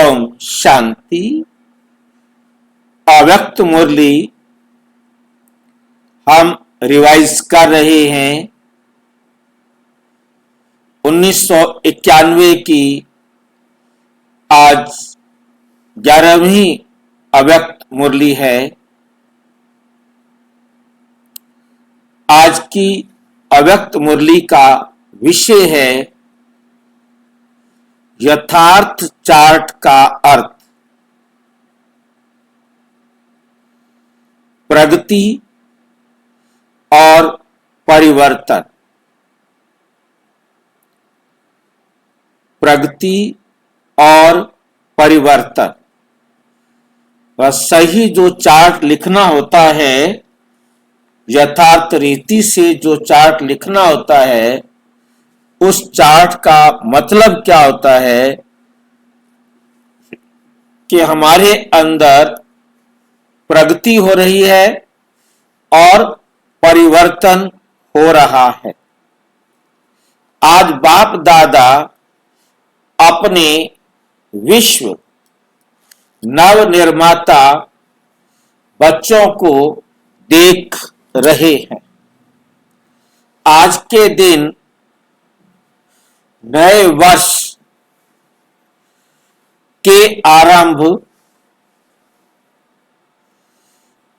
ओम शांति। अव्यक्त मुरली हम रिवाइज कर रहे हैं 1991 की आज 11वीं अव्यक्त मुरली है। आज की अव्यक्त मुरली का विषय है यथार्थ चार्ट का अर्थ। प्रगति और परिवर्तन। प्रगति और परिवर्तन। वह सही जो चार्ट लिखना होता है, यथार्थ रीति से जो चार्ट लिखना होता है, उस चार्ट का मतलब क्या होता है कि हमारे अंदर प्रगति हो रही है और परिवर्तन हो रहा है। आज बाप दादा अपने विश्व नव निर्माता बच्चों को देख रहे हैं। आज के दिन नए वर्ष के आरंभ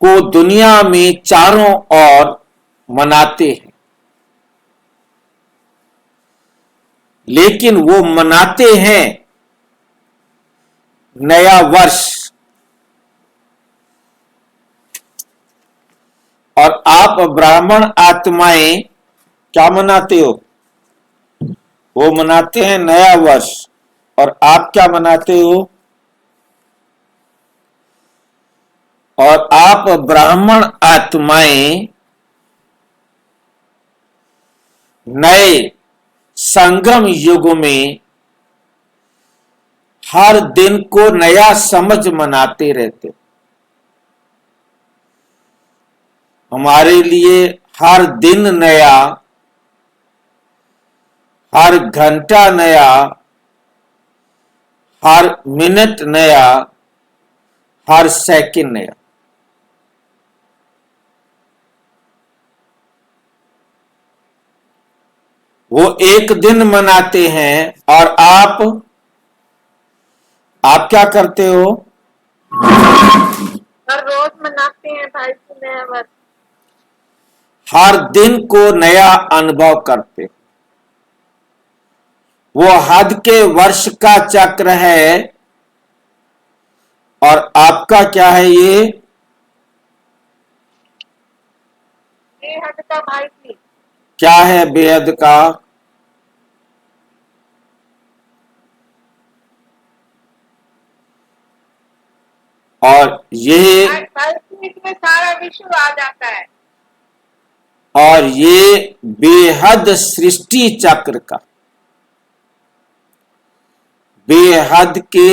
को दुनिया में चारों ओर मनाते हैं, लेकिन वो मनाते हैं नया वर्ष। और आप ब्राह्मण आत्माएं क्या मनाते हो? वो मनाते हैं नया वर्ष। और आप क्या मनाते हो? और आप ब्राह्मण आत्माएं नए संगम युग में हर दिन को नया समझ मनाते रहते। हमारे लिए हर दिन नया, हर घंटा नया, हर मिनट नया, हर सेकंड नया। वो एक दिन मनाते हैं और आप क्या करते हो? हर रोज मनाते हैं भाई जी नया वर्ष। हर दिन को नया अनुभव करते हो। वो हद के वर्ष का चक्र है। और आपका क्या है? ये बेहद का भाई जी। क्या है बेहद का? और ये भाई जी इसमें सारा विश्व आ जाता है। और ये बेहद सृष्टि चक्र का, बेहद के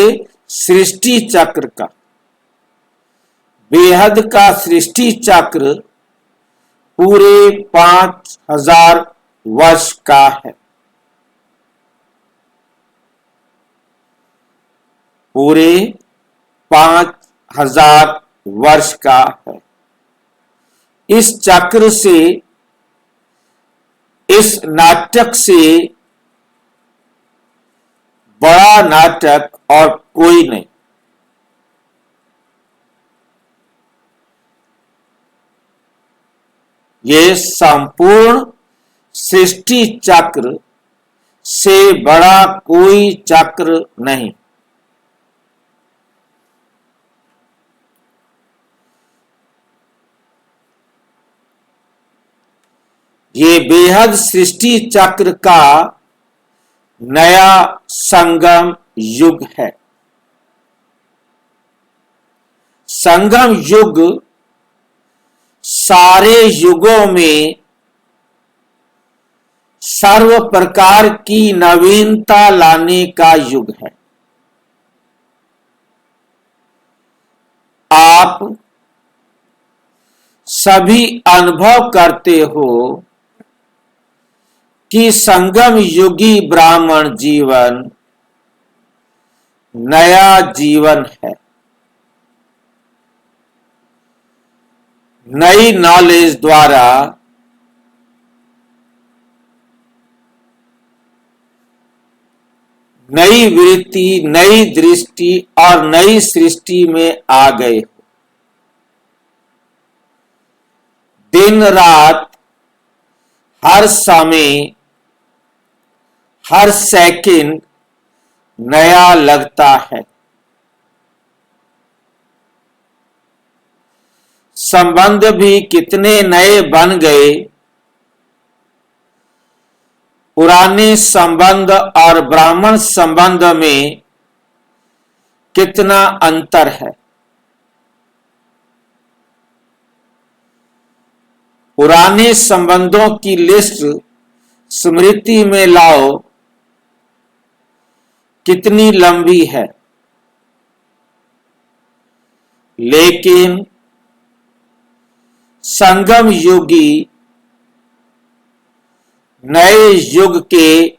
सृष्टि चक्र का, बेहद का सृष्टि चक्र पूरे 5000 वर्ष का है। पूरे 5000 वर्ष का है। इस चक्र से, इस नाटक से बड़ा नाटक और कोई नहीं। ये संपूर्ण सृष्टि चक्र से बड़ा कोई चक्र नहीं। ये बेहद सृष्टि चक्र का नया संगम युग है। संगम युग सारे युगों में सर्व प्रकार की नवीनता लाने का युग है। आप सभी अनुभव करते हो कि संगम युगी ब्राह्मण जीवन नया जीवन है। नई नॉलेज द्वारा नई वृत्ति, नई दृष्टि और नई सृष्टि में आ गए। दिन रात, हर समय, हर सेकंड नया लगता है। संबंध भी कितने नए बन गए। पुराने संबंध और ब्राह्मण संबंध में कितना अंतर है। पुराने संबंधों की लिस्ट स्मृति में लाओ, कितनी लंबी है। लेकिन संगम युगी नए युग के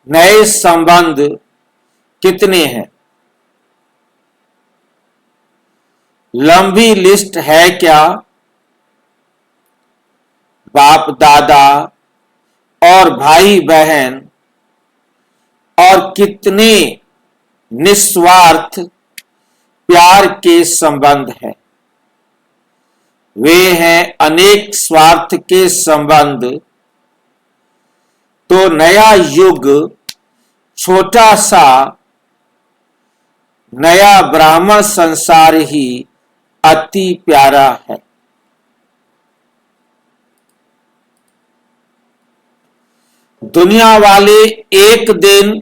नए संबंध कितने हैं? लंबी लिस्ट है क्या? बाप दादा और भाई बहन और कितने निस्वार्थ प्यार के संबंध हैं। वे हैं अनेक स्वार्थ के संबंध। तो नया युग, छोटा सा नया ब्राह्मण संसार ही अति प्यारा है। दुनिया वाले एक दिन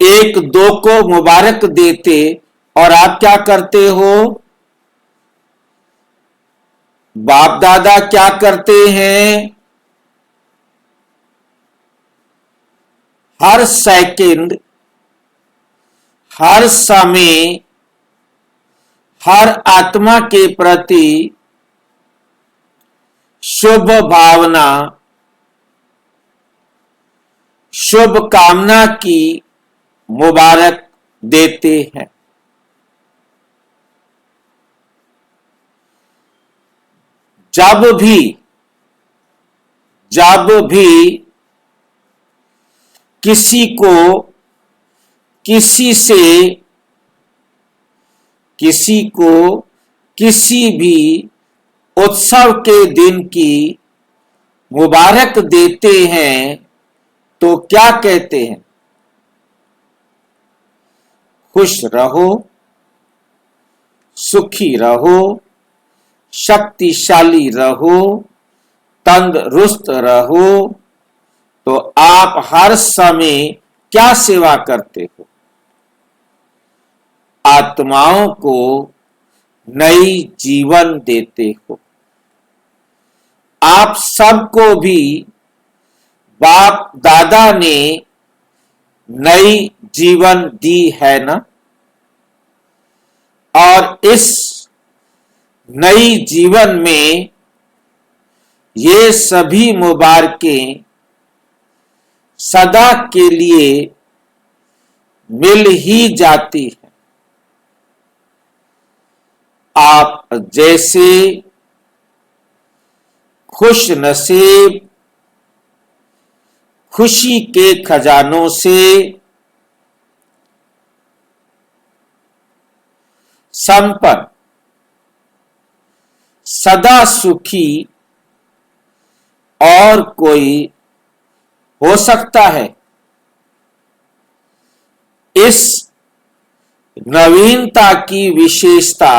एक दो को मुबारक देते और आप क्या करते हो? बाप दादा क्या करते हैं? हर सेकंड, हर समय, हर आत्मा के प्रति शुभ भावना, शुभ कामना की मुबारक देते हैं। जब भी किसी को किसी भी उत्सव के दिन की मुबारक देते हैं तो क्या कहते हैं? खुश रहो, सुखी रहो, शक्तिशाली रहो, तंदुरुस्त रहो। तो आप हर समय क्या सेवा करते हो? आत्माओं को नई जीवन देते हो। आप सबको भी बाप दादा ने नई जीवन दी है ना? और इस नई जीवन में ये सभी मुबारकें सदा के लिए मिल ही जाती है। आप जैसे खुश नसीब, खुशी के खजानों से संपन्न, सदा सुखी और कोई हो सकता है? इस नवीनता की विशेषता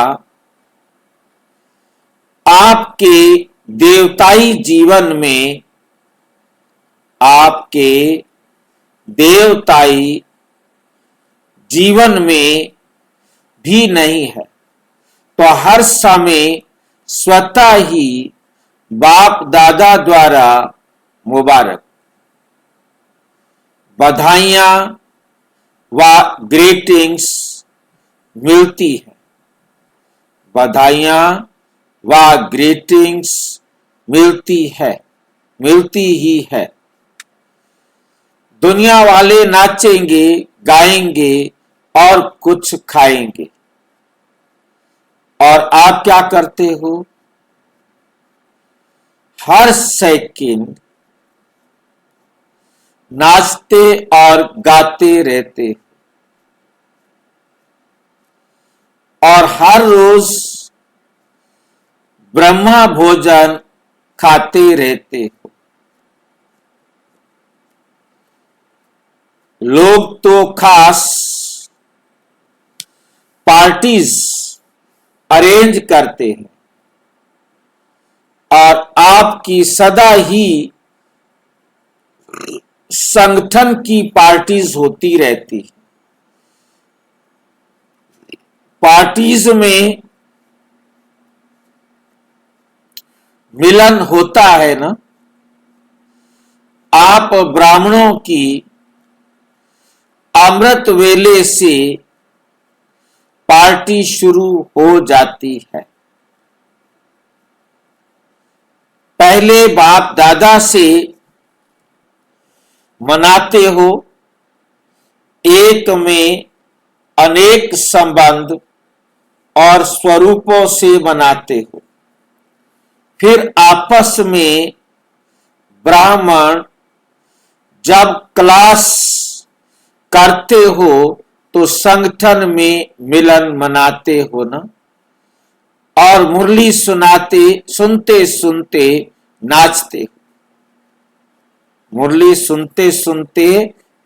आपके देवताई जीवन में, आपके देवताई जीवन में भी नहीं है। तो हर समय स्वतः ही बाप दादा द्वारा मुबारक, बधाइयां व ग्रीटिंग्स मिलती है। बधाइयां व ग्रीटिंग्स मिलती ही है। दुनिया वाले नाचेंगे, गाएंगे और कुछ खाएंगे, और आप क्या करते हो? हर सेकंड नाचते और गाते रहते हो, और हर रोज ब्रह्मा भोजन खाते रहते हो। लोग तो खास पार्टीज अरेंज करते हैं, और आपकी सदा ही संगठन की पार्टीज होती रहती। पार्टीज में मिलन होता है ना। आप ब्राह्मणों की अमृत वेले से पार्टी शुरू हो जाती है। पहले बाप दादा से मनाते हो, एक में अनेक संबंध और स्वरूपों से मनाते हो। फिर आपस में ब्राह्मण जब क्लास करते हो तो संगठन में मिलन मनाते हो ना, और मुरली सुनते सुनते नाचते हो। मुरली सुनते सुनते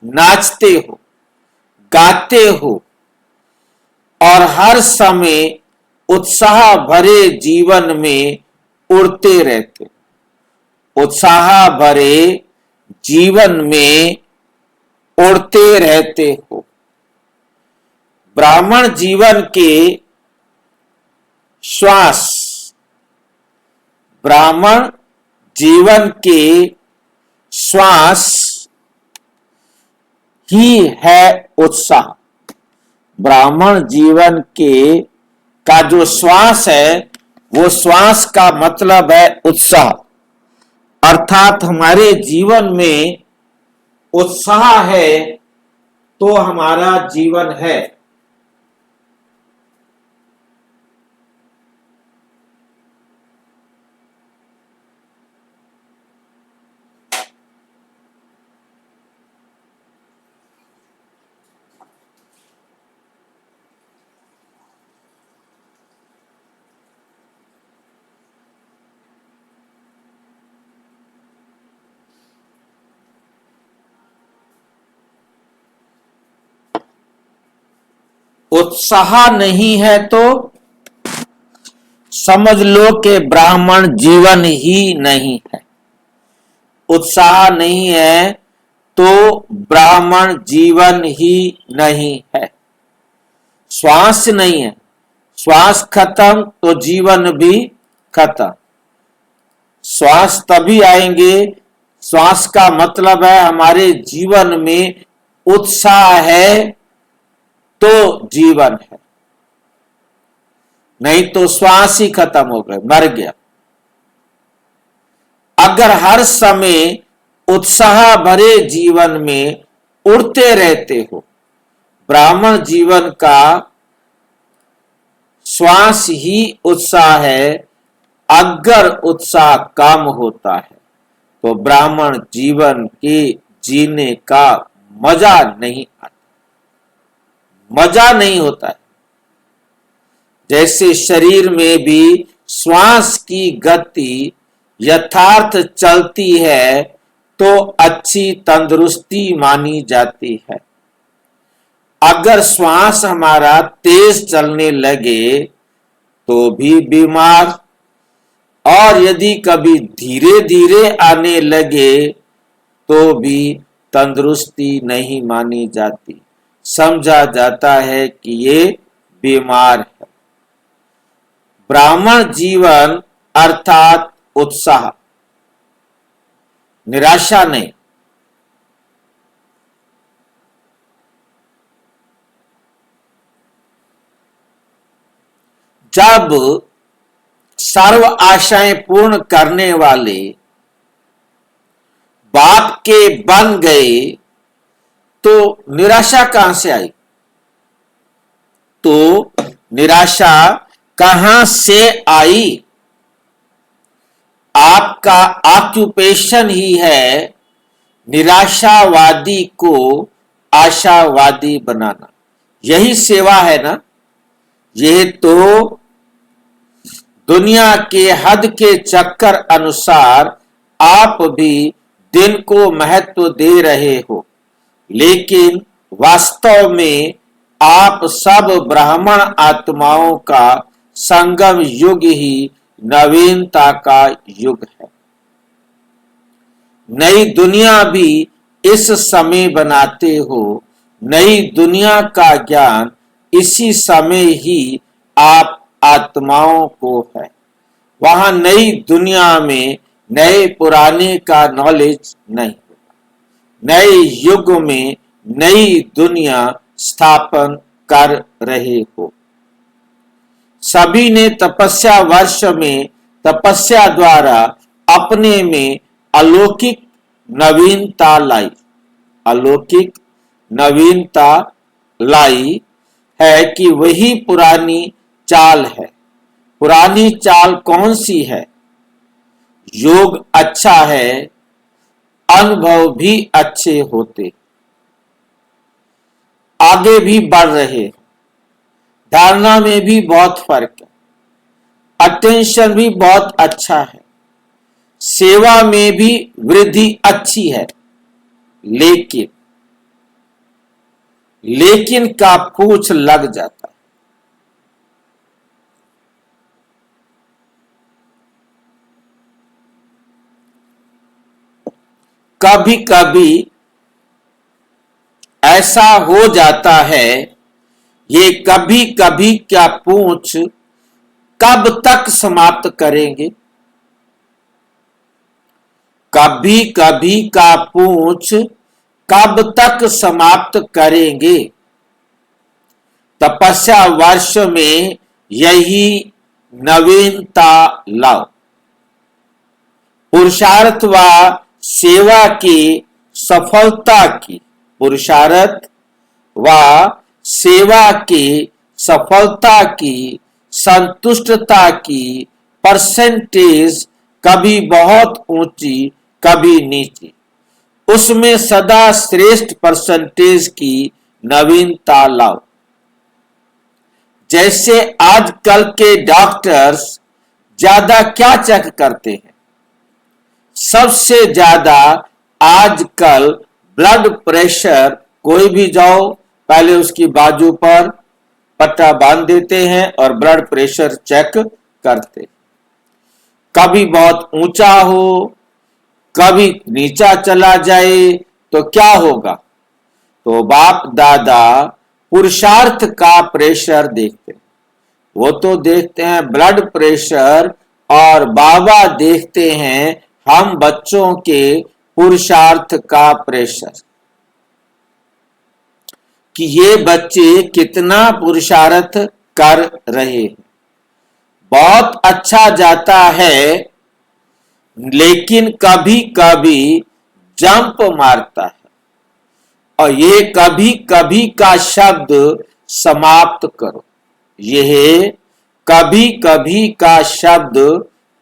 नाचते हो, गाते हो, और हर समय उत्साह भरे जीवन में उड़ते रहते हो। उत्साह भरे जीवन में उड़ते रहते हो। ब्राह्मण जीवन के श्वास, ब्राह्मण जीवन के श्वास ही है उत्साह। ब्राह्मण जीवन का जो श्वास है, वो श्वास का मतलब है उत्साह। अर्थात हमारे जीवन में उत्साह है तो हमारा जीवन है। उत्साह नहीं है तो समझ लो कि ब्राह्मण जीवन ही नहीं है। उत्साह नहीं है तो ब्राह्मण जीवन ही नहीं है। श्वास नहीं है, श्वास खत्म तो जीवन भी खत्म। श्वास तभी आएंगे, श्वास का मतलब है हमारे जीवन में उत्साह है तो जीवन है, नहीं तो श्वास ही खत्म हो गए, मर गया। अगर हर समय उत्साह भरे जीवन में उड़ते रहते हो, ब्राह्मण जीवन का श्वास ही उत्साह है। अगर उत्साह कम होता है तो ब्राह्मण जीवन के जीने का मजा नहीं आता, मजा नहीं होता है। जैसे शरीर में भी श्वास की गति यथार्थ चलती है तो अच्छी तंदुरुस्ती मानी जाती है। अगर श्वास हमारा तेज चलने लगे तो भी बीमार, और यदि कभी धीरे धीरे आने लगे तो भी तंदुरुस्ती नहीं मानी जाती, समझा जाता है कि ये बीमार है। ब्राह्मण जीवन अर्थात उत्साह, निराशा नहीं। जब सर्व आशाएं पूर्ण करने वाले बाप के बन गए तो निराशा कहां से आई? तो निराशा कहां से आई? आपका ऑक्यूपेशन ही है निराशावादी को आशावादी बनाना। यही सेवा है ना। यह तो दुनिया के हद के चक्कर अनुसार आप भी दिन को महत्व दे रहे हो, लेकिन वास्तव में आप सब ब्राह्मण आत्माओं का संगम युग ही नवीनता का युग है। नई दुनिया भी इस समय बनाते हो। नई दुनिया का ज्ञान इसी समय ही आप आत्माओं को है। वहां नई दुनिया में नए पुराने का नॉलेज नहीं होगा। नए युग में नई दुनिया स्थापन कर रहे हो। सभी ने तपस्या वर्ष में तपस्या द्वारा अपने में अलौकिक नवीनता लाई। अलौकिक नवीनता लाई है कि वही पुरानी चाल है। पुरानी चाल कौन सी है? योग अच्छा है, अनुभव भी अच्छे होते, आगे भी बढ़ रहे, धारणा में भी बहुत फर्क है, अटेंशन भी बहुत अच्छा है, सेवा में भी वृद्धि अच्छी है, लेकिन का पूछ लग जाता है। कभी कभी ऐसा हो जाता है, ये कभी कभी क्या पूछ कब तक समाप्त करेंगे? कभी कभी का पूछ कब तक समाप्त करेंगे? तपस्या वर्ष में यही नवीनता लाओ। पुरुषार्थ व सेवा की सफलता की, पुरुषार्थ व सेवा की सफलता की, संतुष्टता की परसेंटेज कभी बहुत ऊंची कभी नीची, उसमें सदा श्रेष्ठ परसेंटेज की नवीनता लाओ। जैसे आजकल के डॉक्टर्स ज्यादा क्या चेक करते हैं? सबसे ज्यादा आजकल ब्लड प्रेशर, कोई भी जाओ पहले उसकी बाजू पर पट्टा बांध देते हैं और ब्लड प्रेशर चेक करते। कभी बहुत ऊंचा हो, कभी नीचा चला जाए तो क्या होगा? तो बाप दादा पुरुषार्थ का प्रेशर देखते हैं। वो तो देखते हैं ब्लड प्रेशर, और बाबा देखते हैं हम बच्चों के पुरुषार्थ का प्रेशर, कि ये बच्चे कितना पुरुषार्थ कर रहे हैं। बहुत अच्छा जाता है, लेकिन कभी कभी जंप मारता है। और ये कभी कभी का शब्द समाप्त करो। यह कभी कभी का शब्द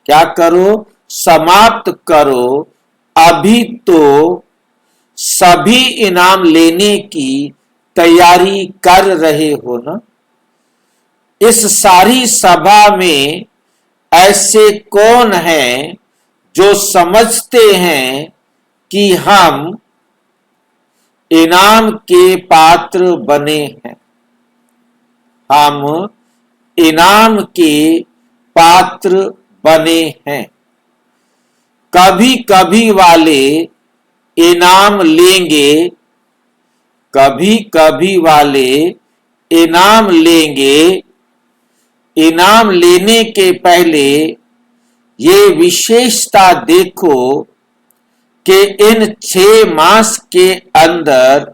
क्या करो? समाप्त करो। अभी तो सभी इनाम लेने की तैयारी कर रहे हो ना। इस सारी सभा में ऐसे कौन हैं जो समझते हैं कि हम इनाम के पात्र बने हैं? हम इनाम के पात्र बने हैं। कभी कभी वाले इनाम लेंगे, कभी कभी वाले इनाम लेंगे। इनाम लेने के पहले ये विशेषता देखो कि इन 6 मास के अंदर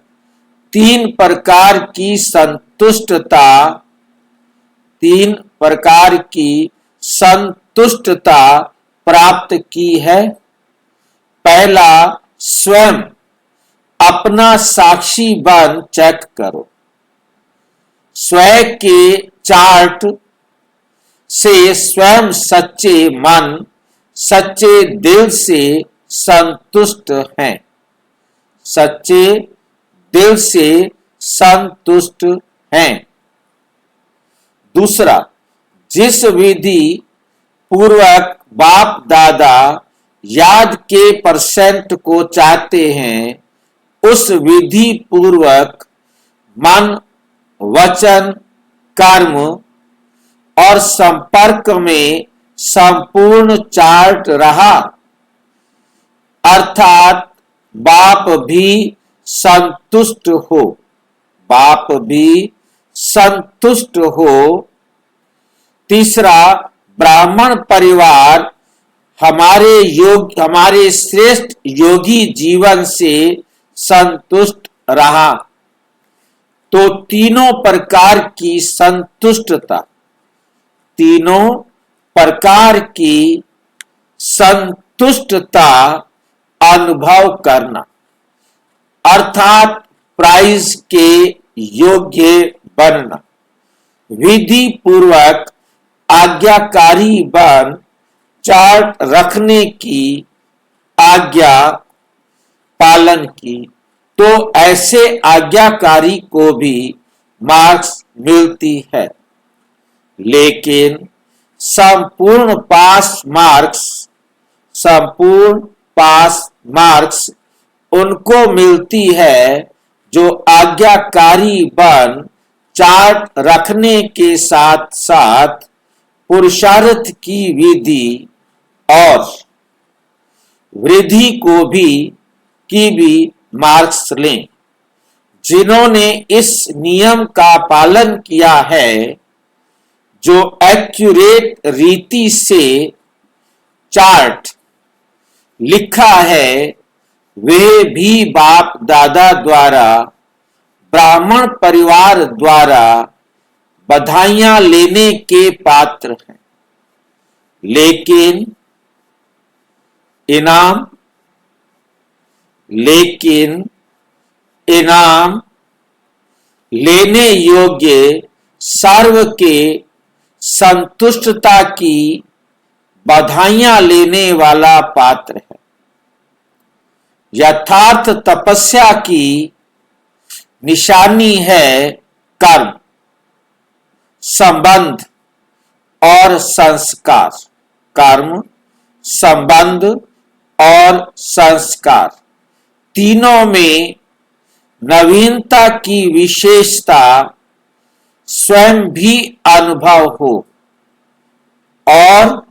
3 प्रकार की संतुष्टता, 3 प्रकार की संतुष्टता प्राप्त की है। पहला स्वयं अपना साक्षी बन चेक करो। स्वयं के चार्ट से स्वयं सच्चे मन, सच्चे दिल से संतुष्ट हैं, सच्चे दिल से संतुष्ट हैं। दूसरा, जिस विधि पूर्वक बाप दादा याद के परसेंट को चाहते हैं, उस विधि पूर्वक मन, वचन, कर्म और संपर्क में संपूर्ण चार्ट रहा, अर्थात बाप भी संतुष्ट हो, बाप भी संतुष्ट हो। तीसरा, ब्राह्मण परिवार हमारे श्रेष्ठ योगी जीवन से संतुष्ट रहा। तो तीनों प्रकार की संतुष्टता, तीनों प्रकार की संतुष्टता अनुभव करना, अर्थात प्राइज के योग्य बनना, विधि पूर्वक आज्ञाकारी बन चार्ट रखने की आज्ञा पालन की, तो ऐसे आज्ञाकारी को भी मार्क्स मिलती है। लेकिन संपूर्ण पास मार्क्स उनको मिलती है जो आज्ञाकारी बन चार्ट रखने के साथ साथ पुरुषार्थ की विधि और वृद्धि की भी मार्क्स लें। जिन्होंने इस नियम का पालन किया है, जो एक्यूरेट रीति से चार्ट लिखा है, वे भी बाप दादा द्वारा, ब्राह्मण परिवार द्वारा बधाइयां लेने के पात्र हैं। लेकिन इनाम लेने योग्य सर्व के संतुष्टता की बधाइयां लेने वाला पात्र है। यथार्थ तपस्या की निशानी है कर्म, संबंध और संस्कार। कर्म, संबंध और संस्कार तीनों में नवीनता की विशेषता स्वयं भी अनुभव हो और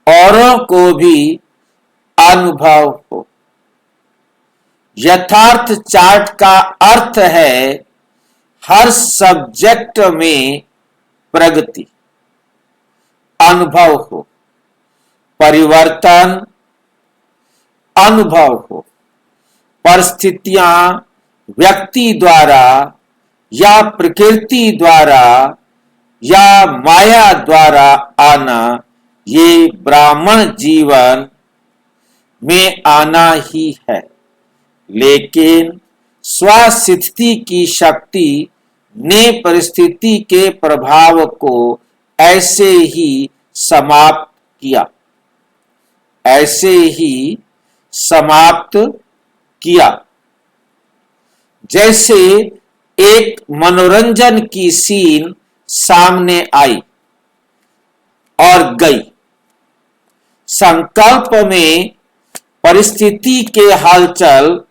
औरों को भी अनुभव हो। यथार्थ चार्ट का अर्थ है हर सब्जेक्ट में प्रगति अनुभव हो, परिवर्तन अनुभव हो, परिस्थितियां व्यक्ति द्वारा या प्रकृति द्वारा या माया द्वारा आना, ये ब्राह्मण जीवन में आना ही है। लेकिन स्वस्थिति की शक्ति ने परिस्थिति के प्रभाव को ऐसे ही समाप्त किया, जैसे एक मनोरंजन की सीन सामने आई और गई। संकल्प में परिस्थिति के हलचल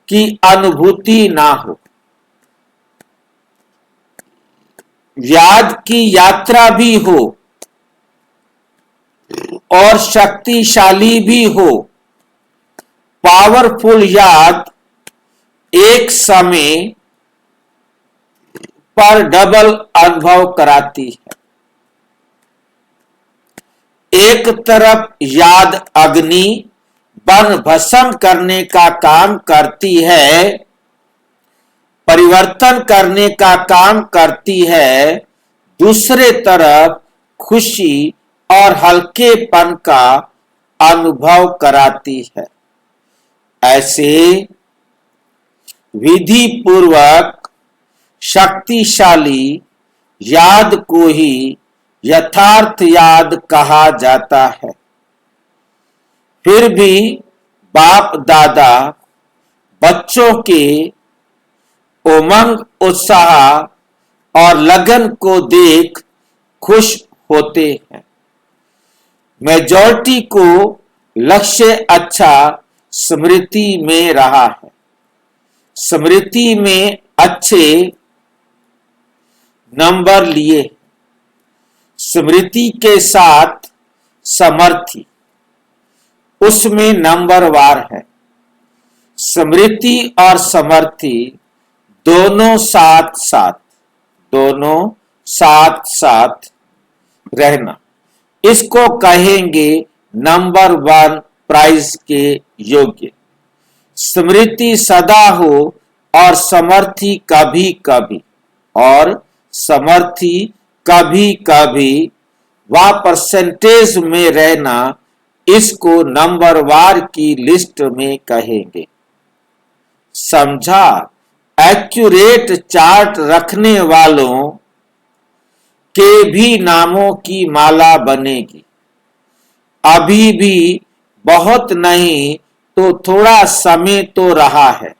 की अनुभूति ना हो, याद की यात्रा भी हो और शक्तिशाली भी हो। पावरफुल याद एक समय पर डबल अनुभव कराती है। एक तरफ याद अग्नि बन भस्म करने का काम करती है, परिवर्तन करने का काम करती है, दूसरे तरफ खुशी और हल्केपन का अनुभव कराती है। ऐसे विधि पूर्वक शक्तिशाली याद को ही यथार्थ याद कहा जाता है। फिर भी बाप दादा बच्चों के उमंग, उत्साह और लगन को देख खुश होते हैं। मेजॉरिटी को लक्ष्य अच्छा स्मृति में रहा है। स्मृति में अच्छे नंबर लिए, स्मृति के साथ समर्थी उसमें नंबरवार है। स्मृति और समर्थी दोनों साथ साथ रहना, इसको कहेंगे नंबर 1 प्राइज के योग्य। स्मृति सदा हो और समर्थी कभी कभी, और समर्थी कभी कभी व परसेंटेज में रहना, इसको नंबरवार की लिस्ट में कहेंगे। समझा? एक्यूरेट चार्ट रखने वालों के भी नामों की माला बनेगी। अभी भी बहुत नहीं तो थोड़ा समय तो रहा है।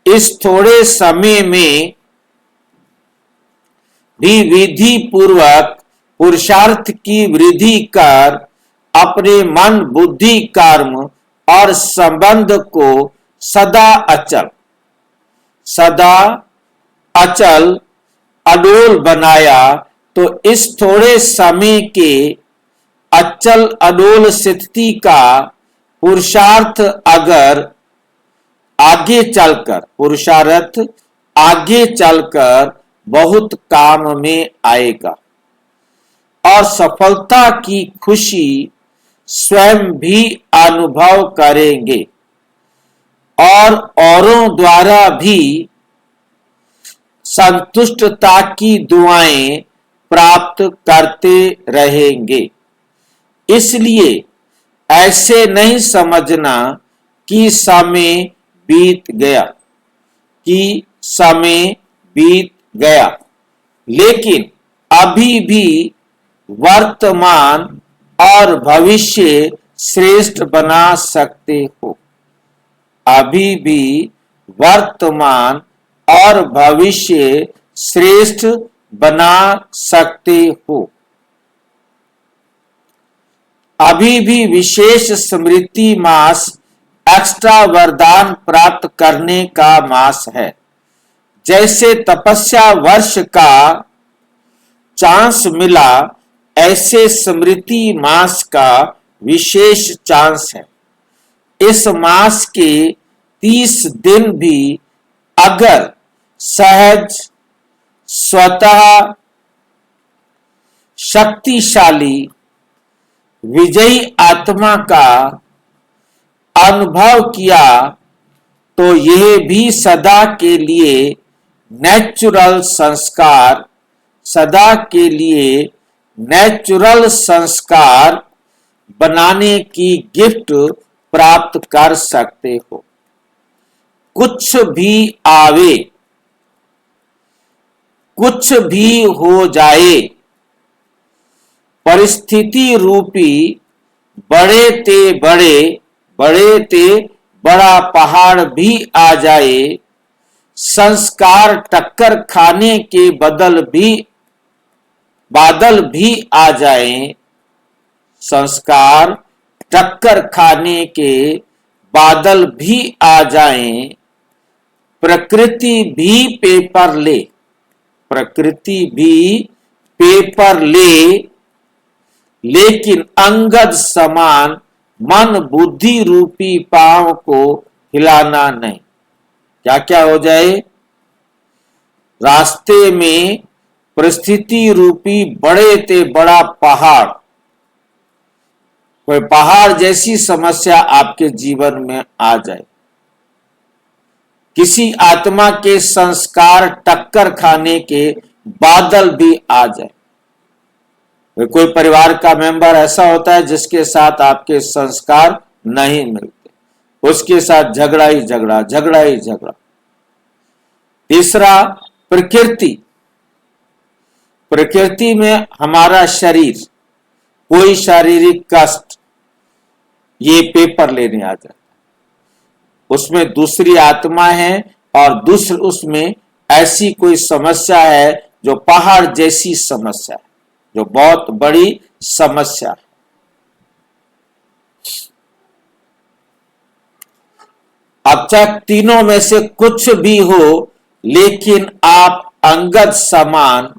इस थोड़े समय में भी विधि पूर्वक पुरुषार्थ की वृद्धि कर अपने मन, बुद्धि, कर्म और संबंध को सदा अचल अडोल बनाया, तो इस थोड़े समय के अचल अडोल स्थिति का पुरुषार्थ आगे चलकर बहुत काम में आएगा और सफलता की खुशी स्वयं भी अनुभव करेंगे और औरों द्वारा भी संतुष्टता की दुआएं प्राप्त करते रहेंगे। इसलिए ऐसे नहीं समझना कि समय बीत गया, लेकिन अभी भी वर्तमान और भविष्य श्रेष्ठ बना सकते हो। अभी भी वर्तमान और भविष्य श्रेष्ठ बना सकते हो। अभी भी विशेष स्मृति मास एक्स्ट्रा वरदान प्राप्त करने का मास है। जैसे तपस्या वर्ष का चांस मिला, ऐसे स्मृति मास का विशेष चांस है। इस मास के 30 दिन भी अगर सहज, स्वतः शक्तिशाली विजयी आत्मा का अनुभव किया, तो यह भी सदा के लिए नेचुरल संस्कार बनाने की गिफ्ट प्राप्त कर सकते हो। कुछ भी आवे, कुछ भी हो जाए, परिस्थिति रूपी बड़े ते बड़ा पहाड़ भी आ जाए, संस्कार टक्कर खाने के बादल भी आ जाएं, संस्कार टक्कर खाने के बादल भी आ जाएं, प्रकृति भी पेपर ले, लेकिन अंगद समान मन बुद्धि रूपी पांव को हिलाना नहीं। क्या क्या हो जाए? रास्ते में परिस्थिति रूपी बड़े ते बड़ा पहाड़, कोई पहाड़ जैसी समस्या आपके जीवन में आ जाए, किसी आत्मा के संस्कार टक्कर खाने के बादल भी आ जाए। कोई परिवार का मेंबर ऐसा होता है जिसके साथ आपके संस्कार नहीं मिलते, उसके साथ झगड़ा ही झगड़ा, झगड़ा ही झगड़ा। तीसरा, प्रकृति। प्रकृति में हमारा शरीर, कोई शारीरिक कष्ट, ये पेपर लेने आ जाता, उसमें दूसरी आत्मा है और दूसरी उसमें ऐसी कोई समस्या है जो पहाड़ जैसी समस्या है, जो बहुत बड़ी समस्या है। अब चाहे तीनों में से कुछ भी हो, लेकिन आप अंगद समान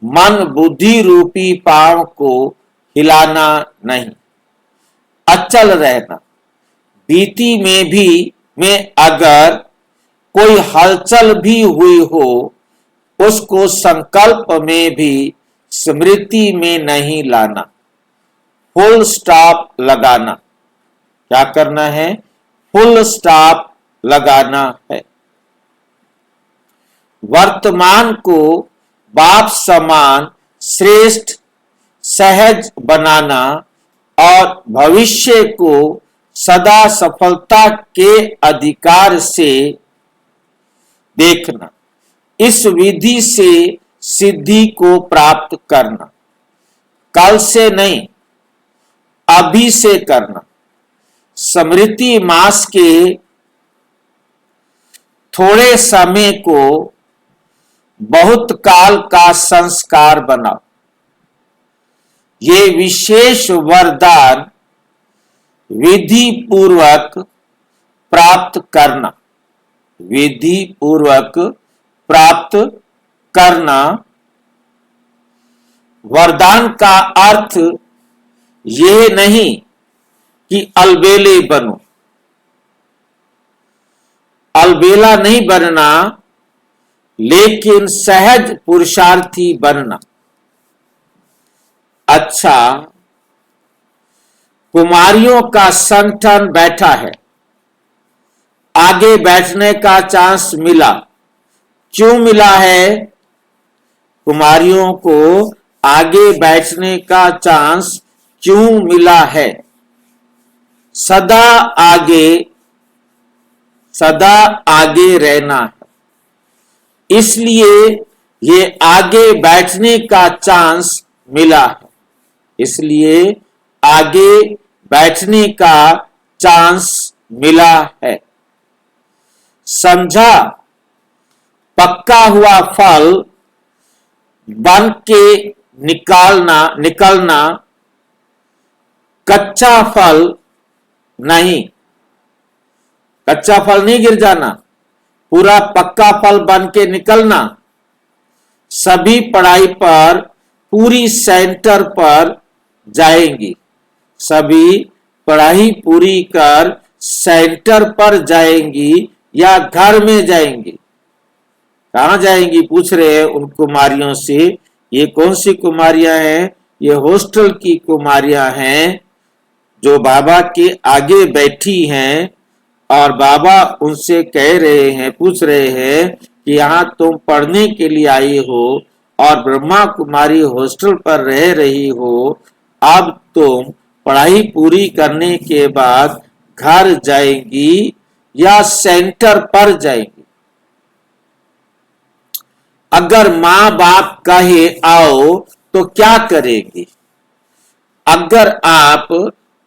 मन बुद्धि रूपी पांव को हिलाना नहीं, अचल रहना। बीती में अगर कोई हलचल भी हुई हो, उसको संकल्प में भी स्मृति में नहीं लाना, फुल स्टॉप लगाना। क्या करना है? फुल स्टॉप लगाना है। वर्तमान को बाप समान श्रेष्ठ सहज बनाना और भविष्य को सदा सफलता के अधिकार से देखना। इस विधि से सिद्धि को प्राप्त करना, कल से नहीं अभी से करना। स्मृति मास के थोड़े समय को बहुत काल का संस्कार बनाओ। ये विशेष वरदान विधि पूर्वक प्राप्त करना, विधि पूर्वक प्राप्त करना। वरदान का अर्थ ये नहीं कि अलबेले बनो, अलबेला नहीं बनना, लेकिन सहज पुरुषार्थी बनना। अच्छा, कुमारियों का संगठन बैठा है, आगे बैठने का चांस मिला। क्यों मिला है? कुमारियों को आगे बैठने का चांस क्यों मिला है? सदा आगे रहना है, इसलिए ये आगे बैठने का चांस मिला है, इसलिए आगे बैठने का चांस मिला है। समझा? पक्का हुआ फल बन के निकलना, कच्चा फल नहीं। कच्चा फल नहीं गिर जाना, पूरा पक्का फल बन के निकलना। सभी पढ़ाई पर पूरी सेंटर पर जाएंगी, सभी पढ़ाई पूरी कर सेंटर पर जाएंगी या घर में जाएंगी? कहां जाएंगी? पूछ रहे हैं उन कुमारियों से। ये कौन सी कुमारियां हैं? ये हॉस्टल की कुमारियां हैं जो बाबा के आगे बैठी हैं, और बाबा उनसे कह रहे हैं, पूछ रहे हैं कि यहाँ तुम पढ़ने के लिए आई हो और ब्रह्मा कुमारी हॉस्टल पर रह रही हो, अब तुम पढ़ाई पूरी करने के बाद घर जाएंगी या सेंटर पर जाएंगी? अगर माँ बाप कहे आओ तो क्या करेंगी? अगर आप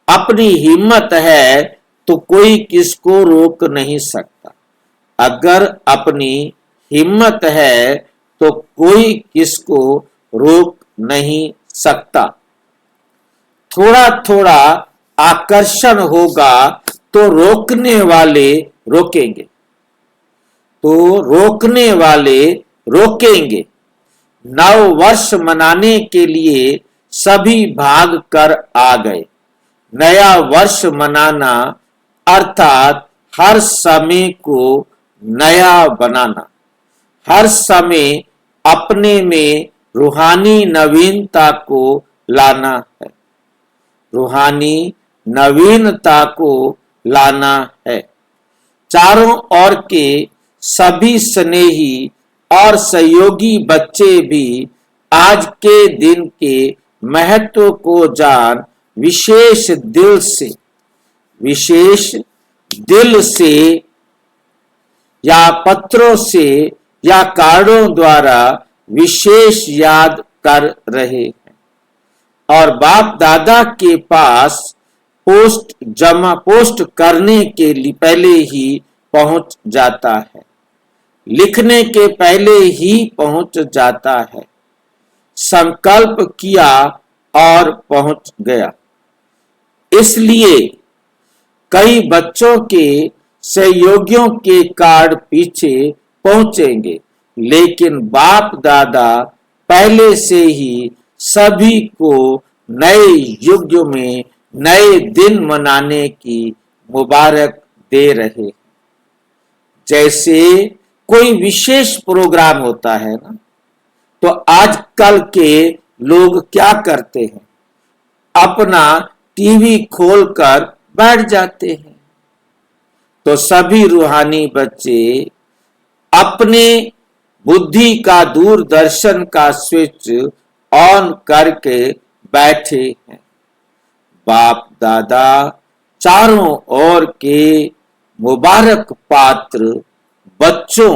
अपनी हिम्मत है तो कोई किसको रोक नहीं सकता। अगर अपनी हिम्मत है तो कोई किसको रोक नहीं सकता। थोड़ा थोड़ा आकर्षण होगा तो रोकने वाले रोकेंगे, तो रोकने वाले रोकेंगे। नव वर्ष मनाने के लिए सभी भाग कर आ गए। नया वर्ष मनाना अर्थात हर समय को नया बनाना, हर समय अपने में रूहानी नवीनता को लाना है, रूहानी नवीनता को लाना है। चारों ओर के सभी स्नेही और सहयोगी बच्चे भी आज के दिन के महत्व को जान विशेष दिल से या पत्रों से या कार्डों द्वारा विशेष याद कर रहे हैं और बाप दादा के पास पोस्ट करने के लिए पहले ही पहुंच जाता है, लिखने के पहले ही पहुंच जाता है। संकल्प किया और पहुंच गया। इसलिए कई बच्चों के सहयोगियों के कार्ड पीछे पहुंचेंगे, लेकिन बाप दादा पहले से ही सभी को नए युग में नए दिन मनाने की मुबारक दे रहे हैं। जैसे कोई विशेष प्रोग्राम होता है ना, तो आजकल के लोग क्या करते हैं, अपना टीवी खोलकर बैठ जाते हैं। तो सभी रूहानी बच्चे अपने बुद्धि का दूरदर्शन का स्विच ऑन करके बैठे हैं। बाप दादा चारों ओर के मुबारक पात्र बच्चों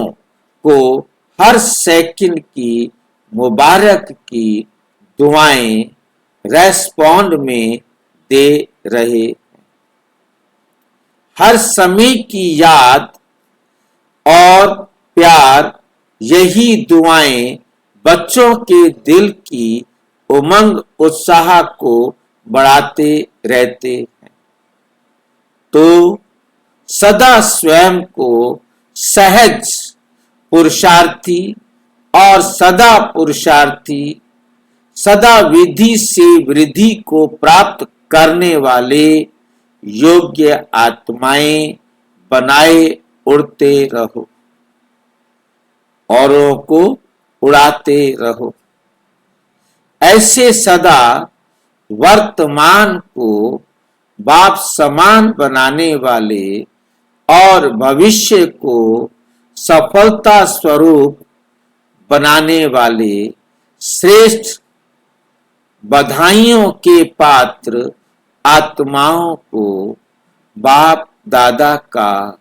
को हर सेकंड की मुबारक की दुआएं रेस्पॉन्ड में दे रहे हैं। हर समय की याद और प्यार, यही दुआएं बच्चों के दिल की उमंग उत्साह को बढ़ाते रहते हैं। तो सदा स्वयं को सहज पुरुषार्थी और सदा पुरुषार्थी, सदा विधि से वृद्धि को प्राप्त करने वाले योग्य आत्माएं बनाए उड़ते रहो, औरों को उड़ाते रहो। ऐसे सदा वर्तमान को बाप समान बनाने वाले और भविष्य को सफलता स्वरूप बनाने वाले श्रेष्ठ बधाइयों के पात्र आत्माओं को बाप दादा का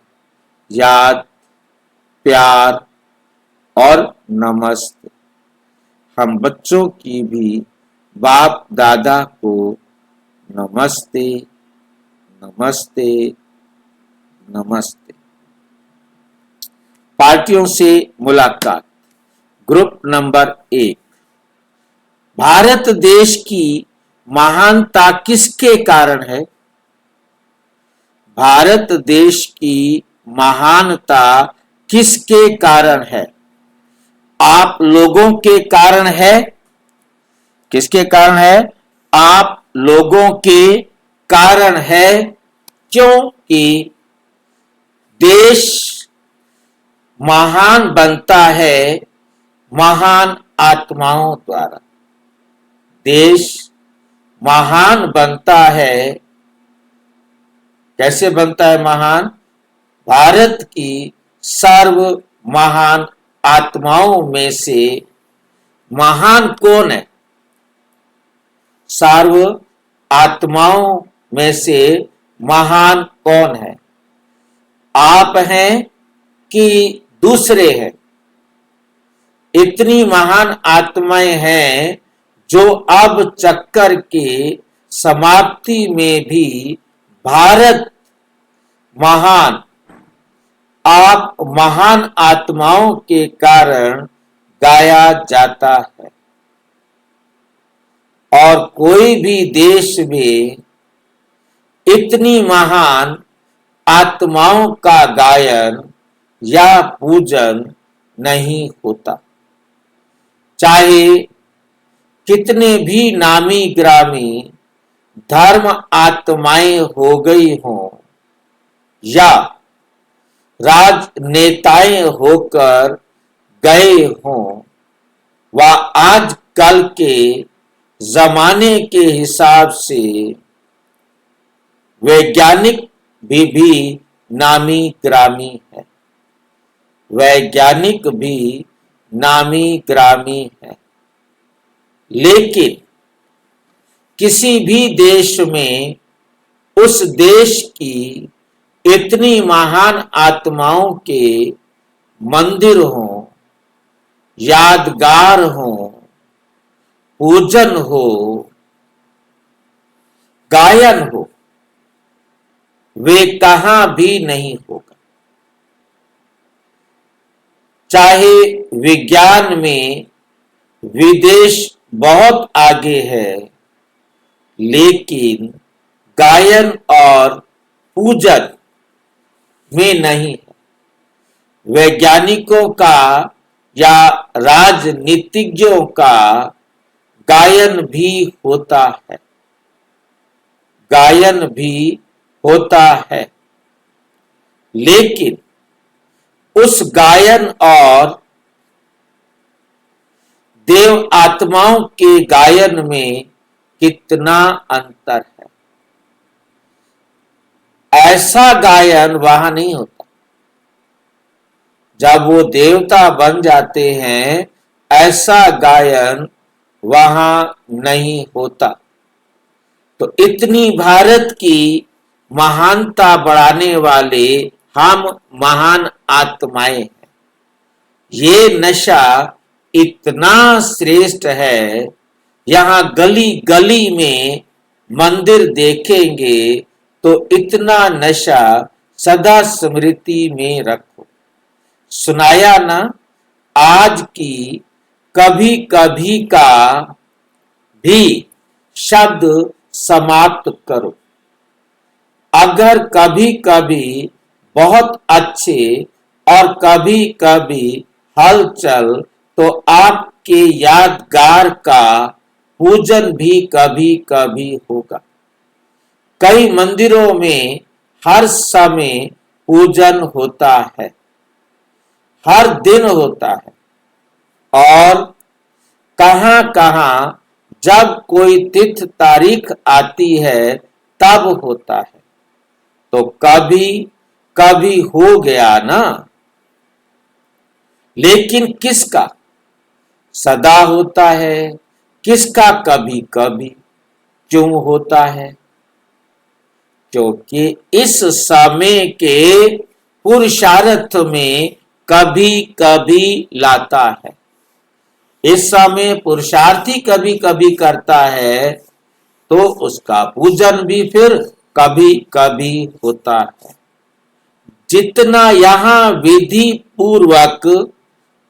याद, प्यार और नमस्ते। हम बच्चों की भी बाप दादा को नमस्ते, नमस्ते, नमस्ते। पार्टियों से मुलाकात। Group number 1। भारत देश की महानता किसके कारण है? भारत देश की महानता किसके कारण है? आप लोगों के कारण है। किसके कारण है? आप लोगों के कारण है, क्योंकि देश महान बनता है महान आत्माओं द्वारा। देश महान बनता है, कैसे बनता है महान? भारत की सर्व महान आत्माओं में से महान कौन है? सर्व आत्माओं में से महान कौन है? आप हैं कि दूसरे हैं? इतनी महान आत्माएं हैं जो अब चक्कर के समाप्ति में भी भारत महान, आप महान आत्माओं के कारण गाया जाता है। और कोई भी देश में इतनी महान आत्माओं का गायन या पूजन नहीं होता। चाहे कितने भी नामी ग्रामी धर्म आत्माएं हो गई हों या राजनेताएं होकर गए हों, व आजकल के जमाने के हिसाब से वैज्ञानिक भी नामी ग्रामी है। वैज्ञानिक भी नामी ग्रामी है। लेकिन किसी भी देश में उस देश की इतनी महान आत्माओं के मंदिर हो, यादगार हो, पूजन हो, गायन हो, वे कहां भी नहीं होगा। चाहे विज्ञान में विदेश बहुत आगे है, लेकिन गायन और पूजन में नहीं है। वैज्ञानिकों का या राजनीतिज्ञों का गायन भी होता है, गायन भी होता है, लेकिन उस गायन और देव आत्माओं के गायन में कितना अंतर है। ऐसा गायन वहां नहीं होता। जब वो देवता बन जाते हैं, ऐसा गायन वहां नहीं होता। तो इतनी भारत की महानता बढ़ाने वाले हम महान आत्माएं हैं। ये नशा इतना श्रेष्ठ है, यहाँ गली गली में मंदिर देखेंगे तो इतना नशा सदा स्मृति में रखो। सुनाया ना, आज की कभी कभी का भी शब्द समाप्त करो। अगर कभी कभी बहुत अच्छे और कभी कभी हलचल, तो आपके यादगार का पूजन भी कभी कभी होगा। कई मंदिरों में हर समय पूजन होता है, हर दिन होता है, और कहां कहां जब कोई तिथि तारीख आती है तब होता है। तो कभी कभी हो गया ना, लेकिन किसका सदा होता है, किसका कभी कभी क्यों होता है? क्योंकि इस समय के पुरुषार्थ में कभी कभी लाता है। इस समय पुरुषार्थी कभी कभी करता है, तो उसका पूजन भी फिर कभी कभी होता है। जितना यहाँ विधि पूर्वक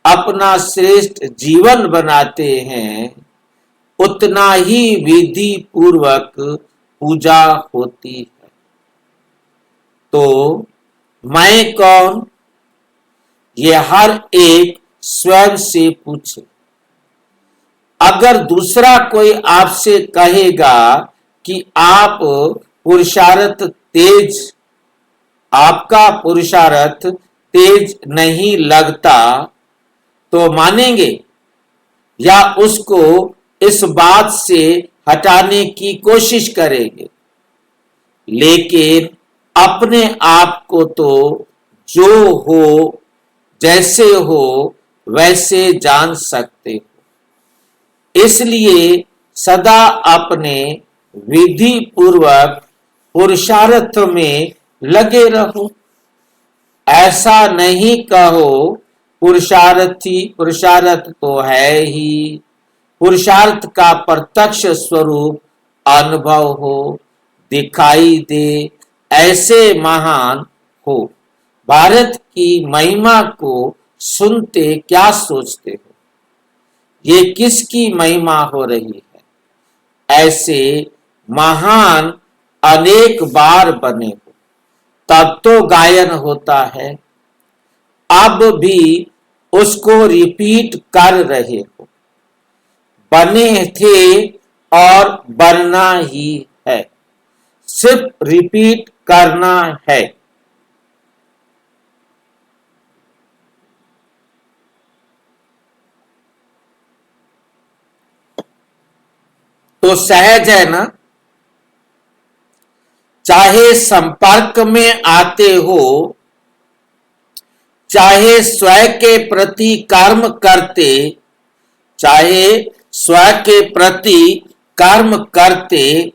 अपना श्रेष्ठ जीवन बनाते हैं, उतना ही विधि पूर्वक पूजा होती है। तो मैं कौन, ये हर एक स्वयं से पूछे। अगर दूसरा कोई आपसे कहेगा कि आप पुरुषार्थ तेज, आपका पुरुषार्थ तेज नहीं लगता, तो मानेंगे या उसको इस बात से हटाने की कोशिश करेंगे? लेकिन अपने आप को तो जो हो, जैसे हो वैसे जान सकते हो। इसलिए सदा अपने विधि पूर्वक पुरुषार्थ में लगे रहो। ऐसा नहीं कहो पुरुषार्थ तो है ही, पुरुषार्थ का प्रत्यक्ष स्वरूप अनुभव हो, दिखाई दे, ऐसे महान हो। भारत की महिमा को सुनते क्या सोचते हो? ये किसकी महिमा हो रही है? ऐसे महान अनेक बार बने हो, तब तो गायन होता है। अब भी उसको रिपीट कर रहे हो। बने थे और बनना ही है, सिर्फ रिपीट करना है। तो सहज है ना? चाहे संपर्क में आते हो, चाहे स्वयं के प्रति कर्म करते, चाहे स्वयं के प्रति कर्म करते,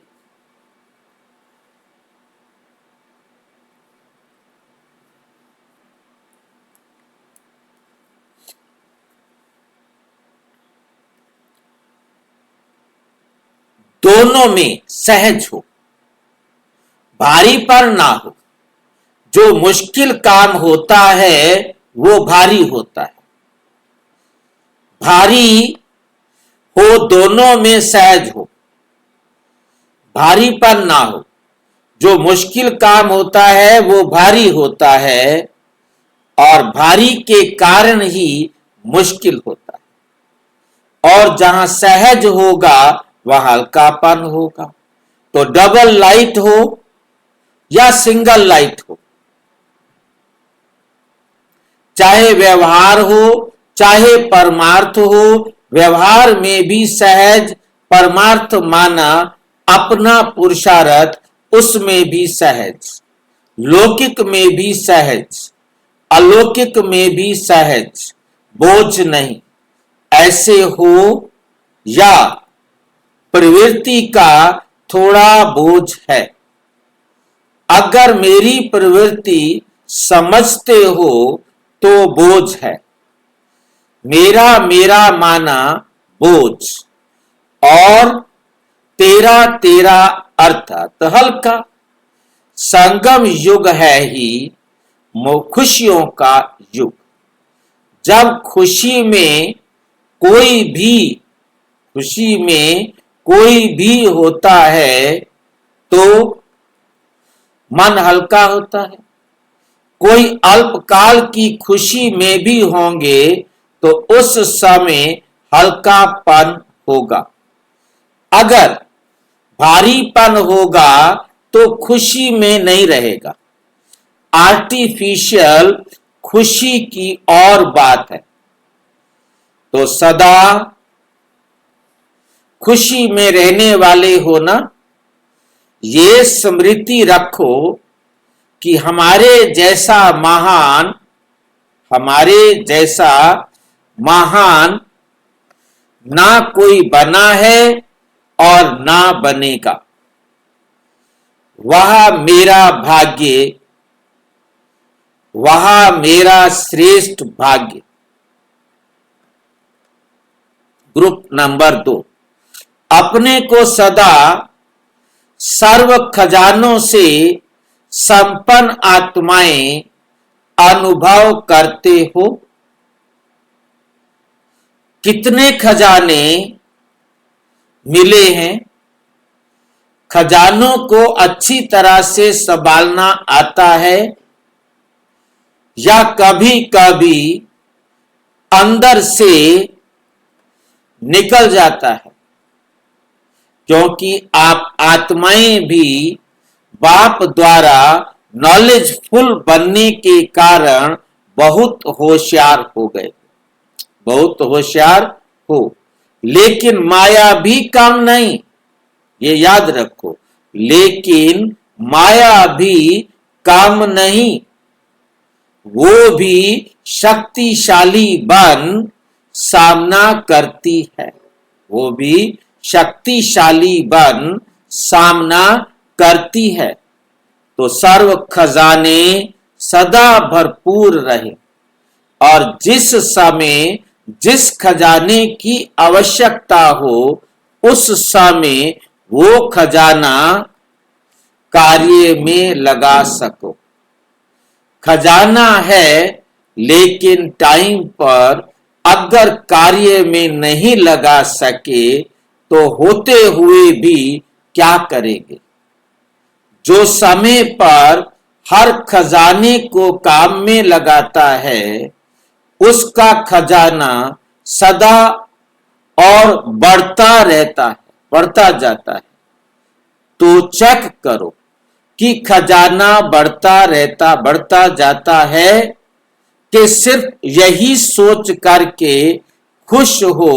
दोनों में सहज हो, भारी पर ना हो। जो मुश्किल काम होता है वो भारी होता है। भारी हो, दोनों में सहज हो, भारी पर ना हो। जो मुश्किल काम होता है वो भारी होता है और भारी के कारण ही मुश्किल होता है। और जहां सहज होगा वहां हल्कापन होगा। तो डबल लाइट हो या सिंगल लाइट हो, चाहे व्यवहार हो चाहे परमार्थ हो, व्यवहार में भी सहज, परमार्थ माना अपना पुरुषार्थ, उसमें भी सहज, लौकिक में भी सहज, अलौकिक में भी सहज, बोझ नहीं। ऐसे हो या प्रवृत्ति का थोड़ा बोझ है। अगर मेरी प्रवृत्ति समझते हो तो बोझ है, मेरा मेरा माना बोझ, और तेरा तेरा अर्थात हल्का। संगम युग है ही खुशियों का युग। जब खुशी में कोई भी होता है तो मन हल्का होता है। कोई अल्पकाल की खुशी में भी होंगे तो उस समय हल्कापन होगा। अगर भारीपन होगा तो खुशी में नहीं रहेगा। आर्टिफिशियल खुशी की और बात है। तो सदा खुशी में रहने वाले हो ना, ये स्मृति रखो कि हमारे जैसा महान ना कोई बना है और ना बनेगा। वह मेरा श्रेष्ठ भाग्य। ग्रुप नंबर 2, अपने को सदा सर्व खजानों से संपन्न आत्माएं अनुभव करते हो। कितने खजाने मिले हैं? खजानों को अच्छी तरह से संभालना आता है या कभी कभी अंदर से निकल जाता है? क्योंकि आप आत्माएं भी बाप द्वारा नॉलेजफुल बनने के कारण बहुत होशियार हो गए, बहुत होशियार हो। लेकिन माया भी कम नहीं, ये याद रखो। लेकिन माया भी कम नहीं, वो भी शक्तिशाली बन सामना करती है। वो भी शक्तिशाली बन सामना करती है। तो सर्व खजाने सदा भरपूर रहे और जिस समय जिस खजाने की आवश्यकता हो उस समय वो खजाना कार्य में लगा सको। खजाना है लेकिन टाइम पर अगर कार्य में नहीं लगा सके तो होते हुए भी क्या करेंगे? जो समय पर हर खजाने को काम में लगाता है उसका खजाना सदा और बढ़ता रहता है, बढ़ता जाता है। तो चेक करो कि खजाना बढ़ता जाता है कि सिर्फ यही सोच करके खुश हो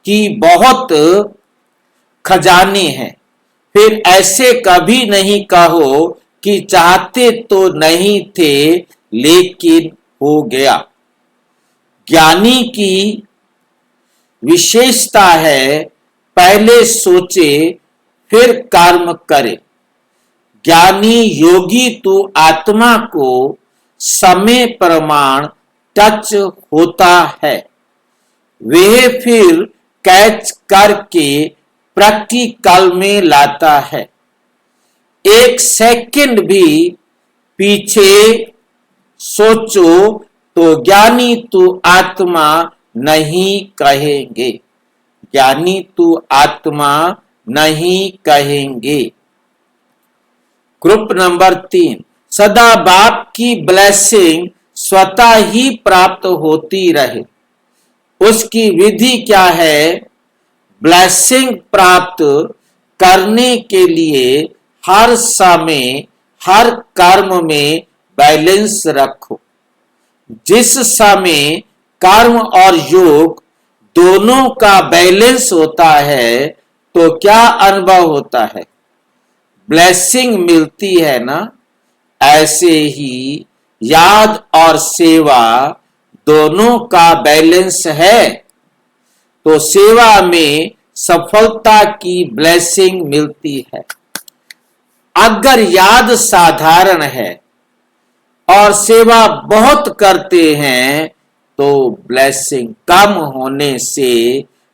कि बहुत खजाने हैं। फिर ऐसे कभी नहीं कहो कि चाहते तो नहीं थे लेकिन हो गया। ज्ञानी की विशेषता है पहले सोचे फिर कर्म करे। ज्ञानी योगी तो आत्मा को समय प्रमाण टच होता है, वह फिर कैच करके प्रैक्टिकल में लाता है। एक सेकंड भी पीछे सोचो तो ज्ञानी तू आत्मा नहीं कहेंगे, ज्ञानी तू आत्मा नहीं कहेंगे। ग्रुप नंबर 3, सदा बाप की ब्लेसिंग स्वतः ही प्राप्त होती रहे। उसकी विधि क्या है? ब्लेसिंग प्राप्त करने के लिए हर समय हर कर्म में बैलेंस रखो। जिस समय कर्म और योग दोनों का बैलेंस होता है तो क्या अनुभव होता है? ब्लेसिंग मिलती है ना। ऐसे ही याद और सेवा दोनों का बैलेंस है तो सेवा में सफलता की ब्लेसिंग मिलती है। अगर याद साधारण है और सेवा बहुत करते हैं तो ब्लेसिंग कम होने से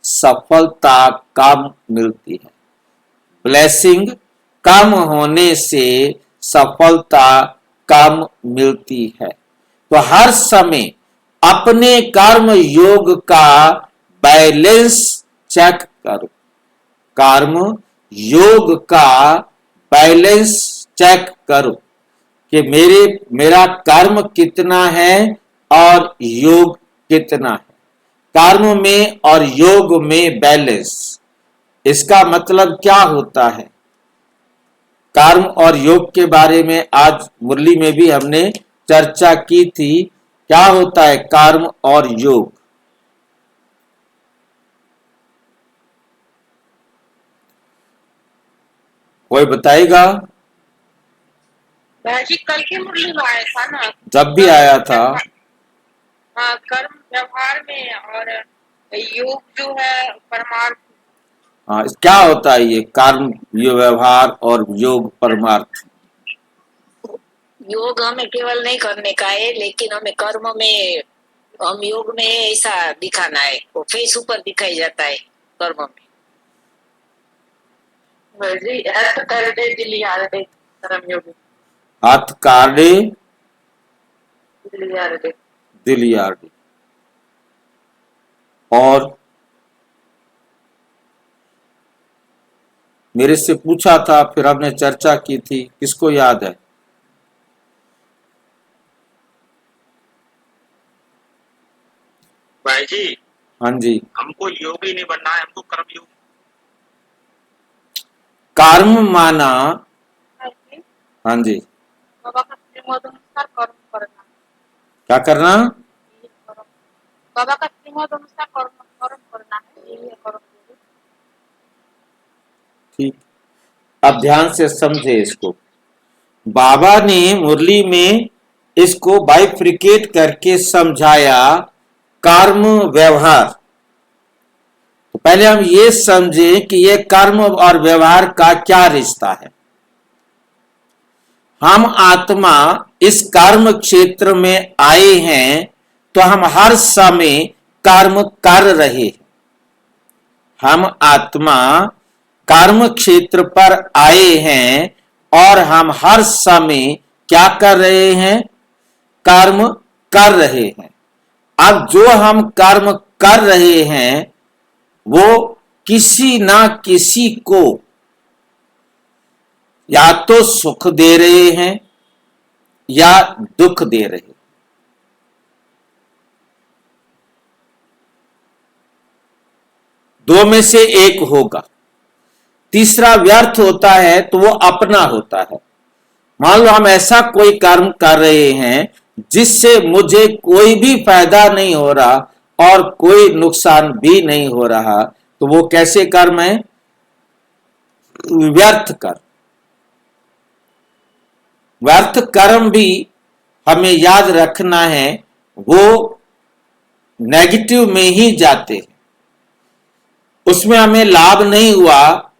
सफलता कम मिलती है। ब्लेसिंग कम होने से सफलता कम मिलती है। तो हर समय अपने कर्म योग का बैलेंस चेक करो। कर्म योग का बैलेंस चेक करो कि मेरा कर्म कितना है और योग कितना है। कर्म में और योग में बैलेंस, इसका मतलब क्या होता है? कर्म और योग के बारे में आज मुरली में भी हमने चर्चा की थी। क्या होता है कर्म और योग? कोई बताएगा? भाजी कल की मुरली में आया था ना, जब भी आया था। हाँ, कर्म व्यवहार में और योग जो है परमार्थ। हाँ, क्या होता है ये कर्म, ये व्यवहार और योग परमार्थ? योग हमें केवल नहीं करने का है, लेकिन हमें कर्म में, हम योग में ऐसा दिखाना है, वो फेस ऊपर दिखाई जाता है कर्म में। भाजी हाथ कर दे दिल यार दे, कर्म योग हाथ काढ़े दिल यार दे। दिल यार दे। और मेरे से पूछा था, फिर हमने चर्चा की थी, किसको याद है? भाई जी, हाँ जी। हमको योगी नहीं बनना है, हमको कर्म योग। कर्म माना, भाजी, हाँ जी, बाबा का श्रीमत अनुसार कर्म करना, क्या करना? ये कर्म। बाबा का श्रीमत अनुसार कर्म करना है, ये कर्म योग। ठीक, अब ध्यान से समझे इसको। बाबा ने मुरली में इसको बाइफ्रिकेट करके समझाया, कर्म व्यवहार। तो पहले हम ये समझे कि ये कर्म और व्यवहार का क्या रिश्ता है। हम आत्मा इस कर्म क्षेत्र में आए हैं तो हम हर समय कर्म कर रहे हैं। हम आत्मा कर्म क्षेत्र पर आए हैं और हम हर समय क्या कर रहे हैं? कर्म कर रहे हैं। अब जो हम कर्म कर रहे हैं वो किसी ना किसी को या तो सुख दे रहे हैं या दुख दे रहे हैं। दो में से एक होगा। तीसरा व्यर्थ होता है तो वो अपना होता है। मान लो हम ऐसा कोई कर्म कर रहे हैं जिससे मुझे कोई भी फायदा नहीं हो रहा और कोई नुकसान भी नहीं हो रहा, तो वो कैसे कर्म है? व्यर्थ कर्म। व्यर्थ कर्म भी हमें याद रखना है, वो नेगेटिव में ही जाते हैं। उसमें हमें लाभ नहीं हुआ,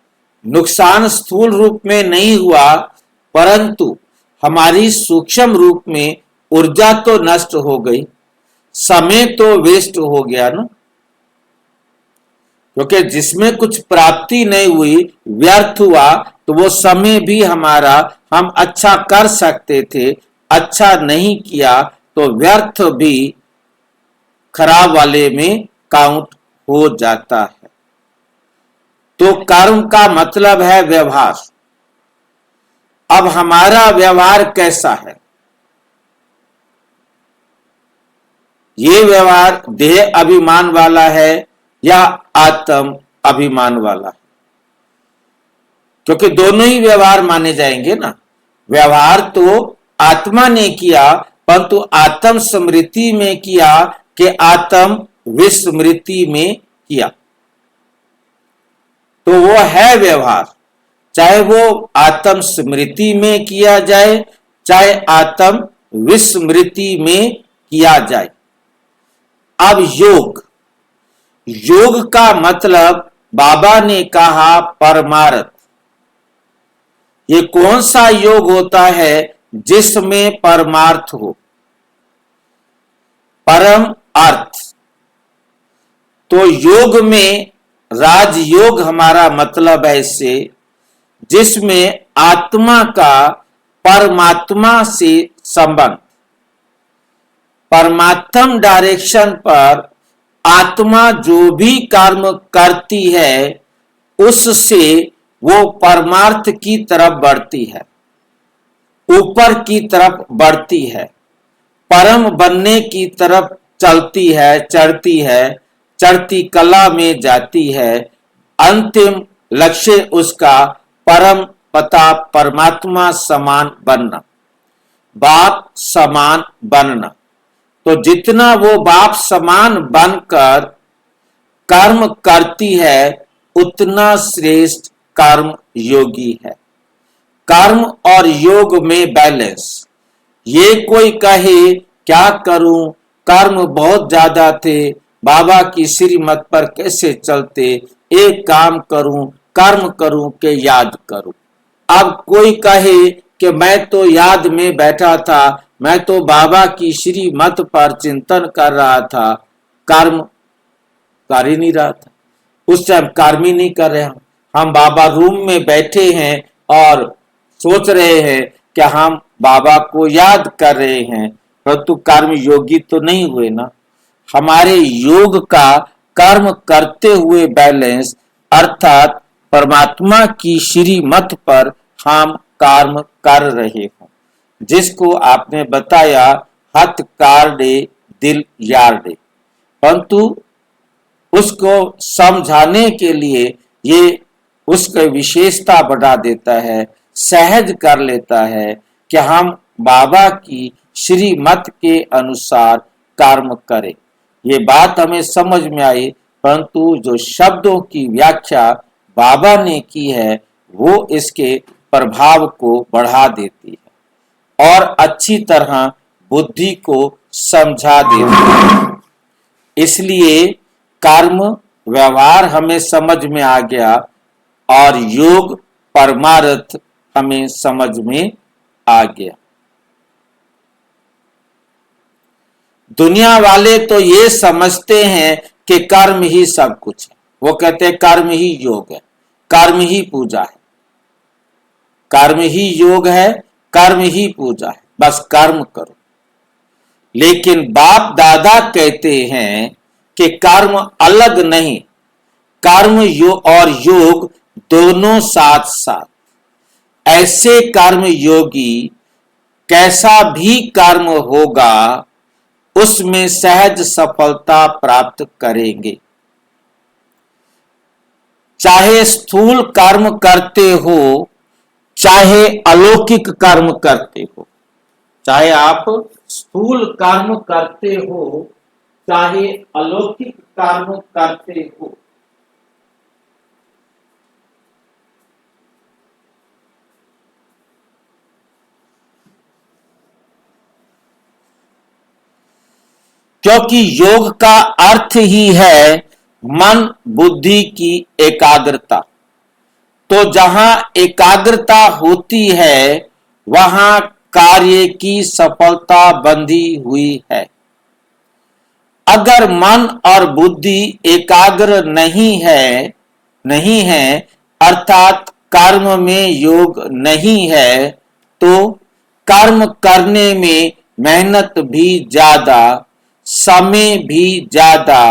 नुकसान स्थूल रूप में नहीं हुआ, परंतु हमारी सूक्ष्म रूप में ऊर्जा तो नष्ट हो गई, समय तो वेस्ट हो गया ना। क्योंकि जिसमें कुछ प्राप्ति नहीं हुई, व्यर्थ हुआ, तो वो समय भी हमारा, हम अच्छा कर सकते थे, अच्छा नहीं किया तो व्यर्थ भी खराब वाले में काउंट हो जाता है। तो कर्म का मतलब है व्यवहार। अब हमारा व्यवहार कैसा है? ये व्यवहार देह अभिमान वाला है या आत्म अभिमान वाला है? क्योंकि दोनों ही व्यवहार माने जाएंगे ना। व्यवहार तो आत्मा ने किया, परंतु आत्म स्मृति में किया कि आत्म विस्मृति में किया, तो वो है व्यवहार। चाहे वो आत्म स्मृति में किया जाए, चाहे आत्म विस्मृति में किया जाए। अब योग, योग का मतलब बाबा ने कहा परमार्थ। ये कौन सा योग होता है? जिसमें परमार्थ हो, परम अर्थ। तो योग में राजयोग हमारा मतलब है इससे, जिसमें आत्मा का परमात्मा से संबंध, परमात्म डायरेक्शन पर आत्मा जो भी कर्म करती है उससे वो परमार्थ की तरफ बढ़ती है, ऊपर की तरफ बढ़ती है, परम बनने की तरफ चलती है, चढ़ती है, चढ़ती कला में जाती है। अंतिम लक्ष्य उसका परम पता परमात्मा समान बनना, बाप समान बनना। तो जितना वो बाप समान बनकर कर्म करती है उतना श्रेष्ठ कर्म योगी है। कर्म और योग में बैलेंस। ये कोई कहे क्या करूं, कर्म बहुत ज्यादा थे, बाबा की श्रीमत पर कैसे चलते, एक काम करूं, कर्म करूं कि याद करूं। अब कोई कहे कि मैं तो याद में बैठा था, मैं तो बाबा की श्रीमत पर चिंतन कर रहा था, कर्म कर ही नहीं रहा था। उस टाइम कर्म ही नहीं कर रहे हम बाबा रूम में बैठे हैं और सोच रहे हैं कि हम बाबा को याद कर रहे हैं, परंतु कर्म योगी तो नहीं हुए ना। हमारे योग का कर्म करते हुए बैलेंस, अर्थात परमात्मा की श्रीमत पर हम कर्म कर रहे हो, जिसको आपने बताया हथ कारडे दिल यारडे। परंतु उसको समझाने के लिए ये उसकी विशेषता बढ़ा देता है, सहज कर लेता है कि हम बाबा की श्रीमत के अनुसार कर्म करें। ये बात हमें समझ में आई, परंतु जो शब्दों की व्याख्या बाबा ने की है वो इसके प्रभाव को बढ़ा देती है और अच्छी तरह बुद्धि को समझा देती है। इसलिए कर्म व्यवहार हमें समझ में आ गया और योग परमार्थ हमें समझ में आ गया। दुनिया वाले तो ये समझते हैं कि कर्म ही सब कुछ है। वो कहते हैं कर्म ही योग है, कर्म ही पूजा है, कर्म ही योग है, कर्म ही पूजा है, बस कर्म करो। लेकिन बाप दादा कहते हैं कि कर्म अलग नहीं, कर्म और योग दोनों साथ साथ। ऐसे कर्म योगी कैसा भी कर्म होगा उसमें सहज सफलता प्राप्त करेंगे। चाहे स्थूल कर्म करते हो, चाहे अलौकिक कर्म करते हो, चाहे आप स्थूल कर्म करते हो, चाहे अलौकिक कर्म करते हो, क्योंकि योग का अर्थ ही है मन बुद्धि की एकाग्रता। तो जहां एकाग्रता होती है वहां कार्य की सफलता बंधी हुई है। अगर मन और बुद्धि एकाग्र नहीं है अर्थात कर्म में योग नहीं है, तो कर्म करने में मेहनत भी ज्यादा, समय भी ज्यादा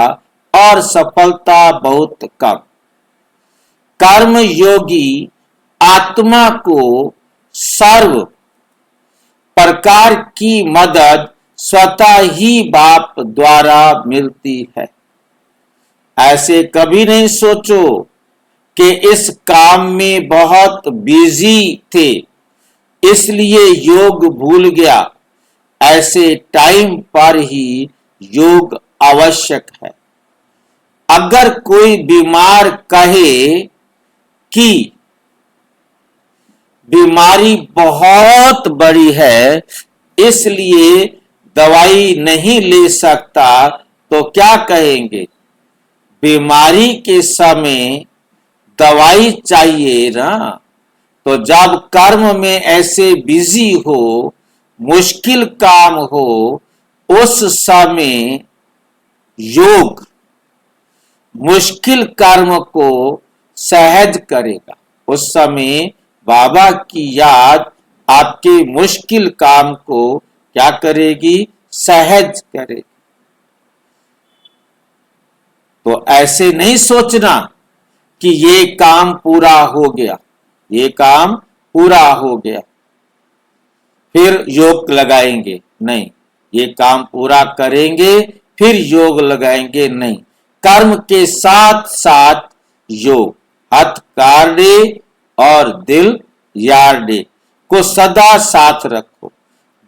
और सफलता बहुत कम। कर्म योगी आत्मा को सर्व प्रकार की मदद स्वतः ही बाप द्वारा मिलती है। ऐसे कभी नहीं सोचो कि इस काम में बहुत बिजी थे इसलिए योग भूल गया। ऐसे टाइम पर ही योग आवश्यक है। अगर कोई बीमार कहे कि बीमारी बहुत बड़ी है इसलिए दवाई नहीं ले सकता, तो क्या कहेंगे? बीमारी के समय दवाई चाहिए ना। तो जब कर्म में ऐसे बिजी हो, मुश्किल काम हो, उस समय योग मुश्किल कर्म को सहज करेगा। उस समय बाबा की याद आपके मुश्किल काम को क्या करेगी? सहज करेगी। तो ऐसे नहीं सोचना कि ये काम पूरा हो गया, ये काम पूरा हो गया फिर योग लगाएंगे, नहीं। ये काम पूरा करेंगे फिर योग लगाएंगे, नहीं। कर्म के साथ साथ योग, हथ कार्डे और दिल यार्डे को सदा साथ रखो।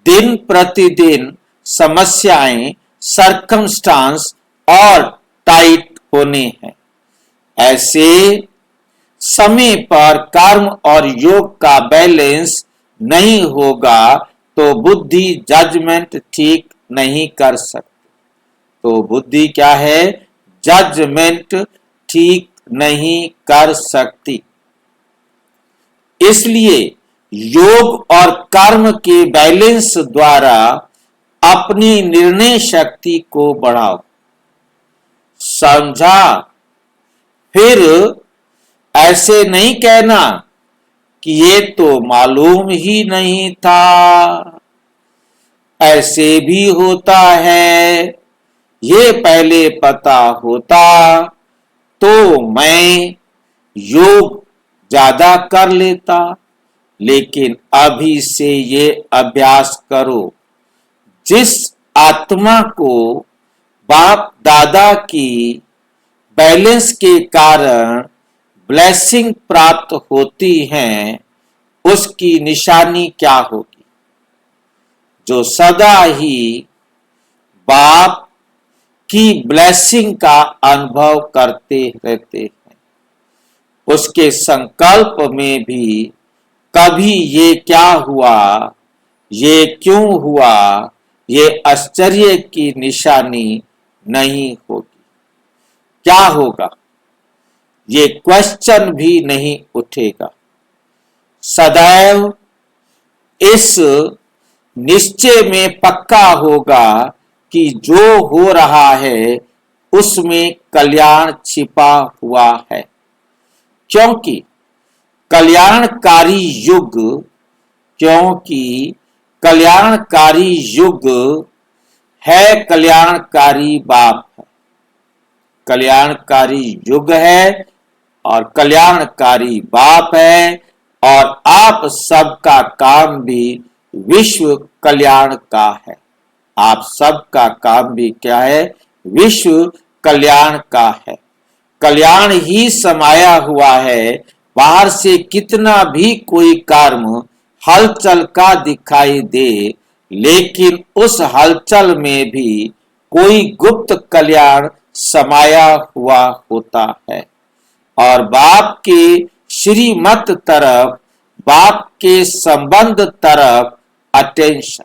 दिन प्रतिदिन समस्याएं, सरकमस्टांस और टाइट होने हैं। ऐसे समय पर कर्म और योग का बैलेंस नहीं होगा तो बुद्धि जजमेंट ठीक नहीं कर सकती। तो बुद्धि क्या है? जजमेंट ठीक नहीं कर सकती। इसलिए योग और कर्म के बैलेंस द्वारा अपनी निर्णय शक्ति को बढ़ाओ। समझा? फिर ऐसे नहीं कहना कि ये तो मालूम ही नहीं था, ऐसे भी होता है, ये पहले पता होता तो मैं योग ज्यादा कर लेता। लेकिन अभी से ये अभ्यास करो। जिस आत्मा को बाप दादा की बैलेंस के कारण ब्लेसिंग प्राप्त होती हैं, उसकी निशानी क्या होगी? जो सदा ही बाप की ब्लेसिंग का अनुभव करते रहते हैं। उसके संकल्प में भी कभी ये क्या हुआ, ये क्यों हुआ, ये आश्चर्य की निशानी नहीं होगी। क्या होगा ये क्वेश्चन भी नहीं उठेगा। सदैव इस निश्चय में पक्का होगा कि जो हो रहा है उसमें कल्याण छिपा हुआ है। क्योंकि कल्याणकारी युग है, कल्याणकारी बाप है। कल्याणकारी युग है और कल्याणकारी बाप है, और आप सबका काम भी विश्व कल्याण का है। आप सबका काम भी क्या है? विश्व कल्याण का है। कल्याण ही समाया हुआ है। बाहर से कितना भी कोई कर्म हलचल का दिखाई दे, लेकिन उस हलचल में भी कोई गुप्त कल्याण समाया हुआ होता है। और बाप के श्रीमत तरफ, बाप के संबंध तरफ अटेंशन,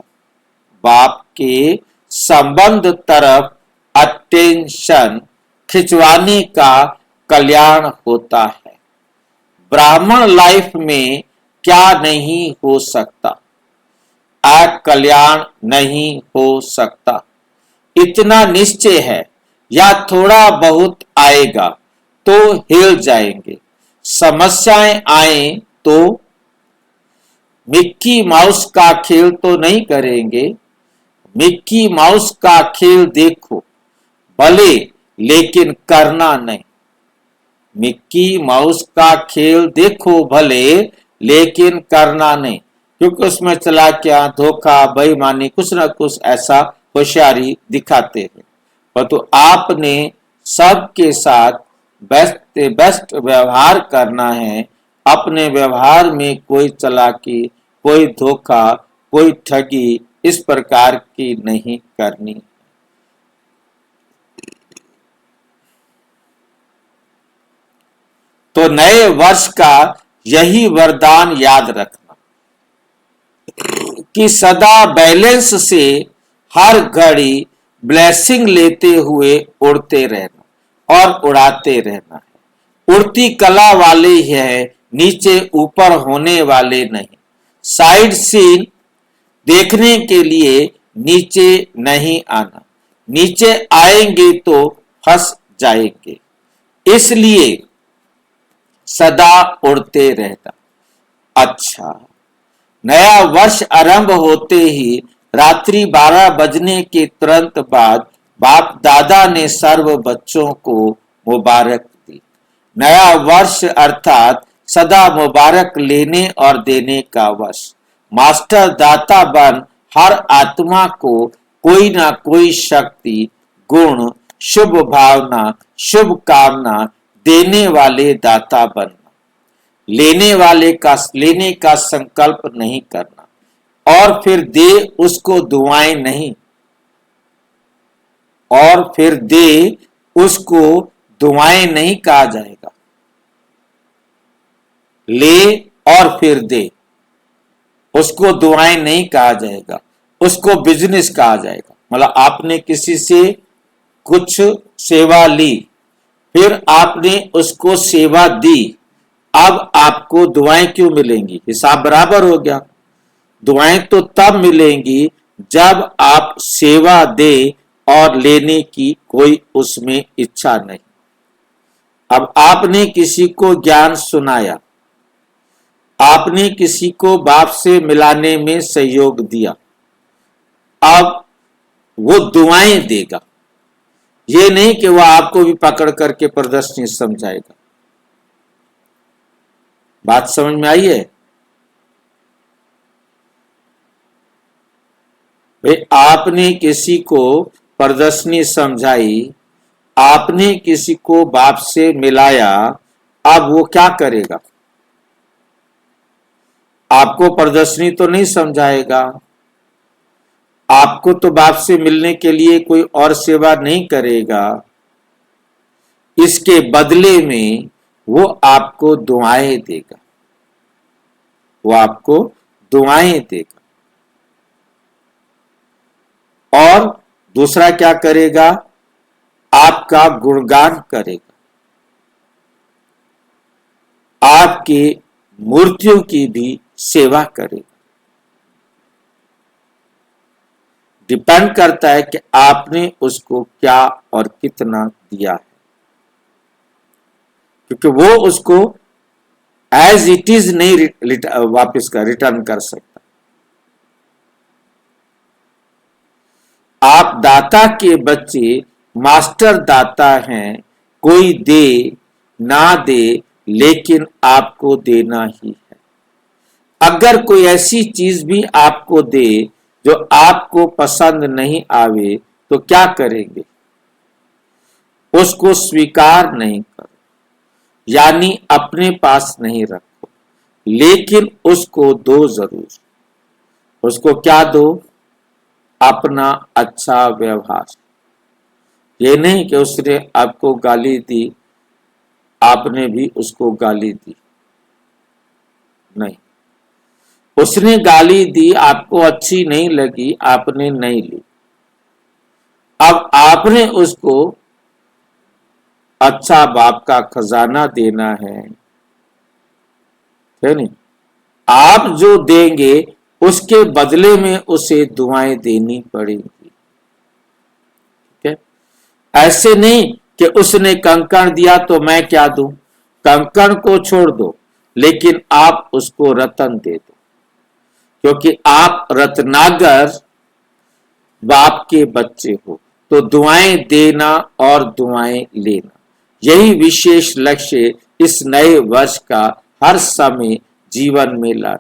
बाप के संबंध तरफ अटेंशन खिंचवाने का कल्याण होता है। ब्राह्मण लाइफ में क्या नहीं हो सकता? अकल्याण नहीं हो सकता। इतना निश्चय है, या थोड़ा बहुत आएगा तो हिल जाएंगे। समस्याएं आए तो मिक्की माउस का खेल तो नहीं करेंगे। मिक्की माउस का खेल देखो भले, लेकिन करना नहीं। मिक्की माउस का खेल देखो भले, लेकिन करना नहीं, क्योंकि उसमें चालाकियां, धोखा, बेईमानी, कुछ ना कुछ ऐसा होशियारी दिखाते हैं। परंतु आपने सबके साथ बेस्ट व्यवहार करना है। अपने व्यवहार में कोई चालाकी, कोई धोखा, कोई ठगी इस प्रकार की नहीं करनी। तो नए वर्ष का यही वरदान याद रखना कि सदा बैलेंस से हर घड़ी ब्लेसिंग लेते हुए उड़ते रहना और उड़ाते रहना है। उड़ती कला वाले हैं, नीचे ऊपर होने वाले नहीं। साइड सीन देखने के लिए नीचे नहीं आना, नीचे आएंगे तो फंस जाएंगे। इसलिए सदा उड़ते रहना। अच्छा, नया वर्ष आरंभ होते ही रात्रि 12 बजने के तुरंत बाद बाप दादा ने सर्व बच्चों को मुबारक दी। नया वर्ष अर्थात सदा मुबारक लेने और देने का वर्ष। मास्टर दाता बन हर आत्मा को कोई ना कोई शक्ति, गुण, शुभ भावना, शुभ कामना देने वाले दाता बनना। लेने का संकल्प नहीं करना और फिर दे उसको दुआएं नहीं, और फिर दे उसको दुआएं नहीं कहा जाएगा। ले और फिर दे उसको दुआएं नहीं कहा जाएगा, उसको बिजनेस कहा जाएगा। मतलब आपने किसी से कुछ सेवा ली, फिर आपने उसको सेवा दी, अब आपको दुआएं क्यों मिलेंगी? हिसाब बराबर हो गया। दुआएं तो तब मिलेंगी जब आप सेवा दे और लेने की कोई उसमें इच्छा नहीं। अब आपने किसी को ज्ञान सुनाया, आपने किसी को बाप से मिलाने में सहयोग दिया, अब वो दुआएं देगा। ये नहीं कि वह आपको भी पकड़ करके प्रदर्शनी समझाएगा। बात समझ में आई है? भाई, आपने किसी को प्रदर्शनी समझाई, आपने किसी को बाप से मिलाया, अब वो क्या करेगा? आपको प्रदर्शनी तो नहीं समझाएगा, आपको तो बाप से मिलने के लिए कोई और सेवा नहीं करेगा। इसके बदले में वो आपको दुआएं देगा, वो आपको दुआएं देगा। और दूसरा क्या करेगा? आपका गुणगान करेगा, आपकी मूर्तियों की भी सेवा करेगा। डिपेंड करता है कि आपने उसको क्या और कितना दिया है, क्योंकि वो उसको एज इट इज नहीं वापस का रिटर्न कर सकता। आप दाता के बच्चे मास्टर दाता हैं। कोई दे ना दे, लेकिन आपको देना ही है। अगर कोई ऐसी चीज भी आपको दे जो आपको पसंद नहीं आवे, तो क्या करेंगे? उसको स्वीकार नहीं करो, यानी अपने पास नहीं रखो, लेकिन उसको दो जरूर। उसको क्या दो? अपना अच्छा व्यवहार। ये नहीं कि उसने आपको गाली दी, आपने भी उसको गाली दी। नहीं, उसने गाली दी, आपको अच्छी नहीं लगी, आपने नहीं ली। अब आपने उसको अच्छा बाप का खजाना देना है नहीं? आप जो देंगे उसके बदले में उसे दुआएं देनी पड़ेगी। ऐसे नहीं कि उसने कंकड़ दिया तो मैं क्या दूं। कंकड़ को छोड़ दो, लेकिन आप उसको रतन दे दो, क्योंकि आप रत्नागर बाप के बच्चे हो। तो दुआएं देना और दुआएं लेना, यही विशेष लक्ष्य इस नए वर्ष का हर समय जीवन में लाना।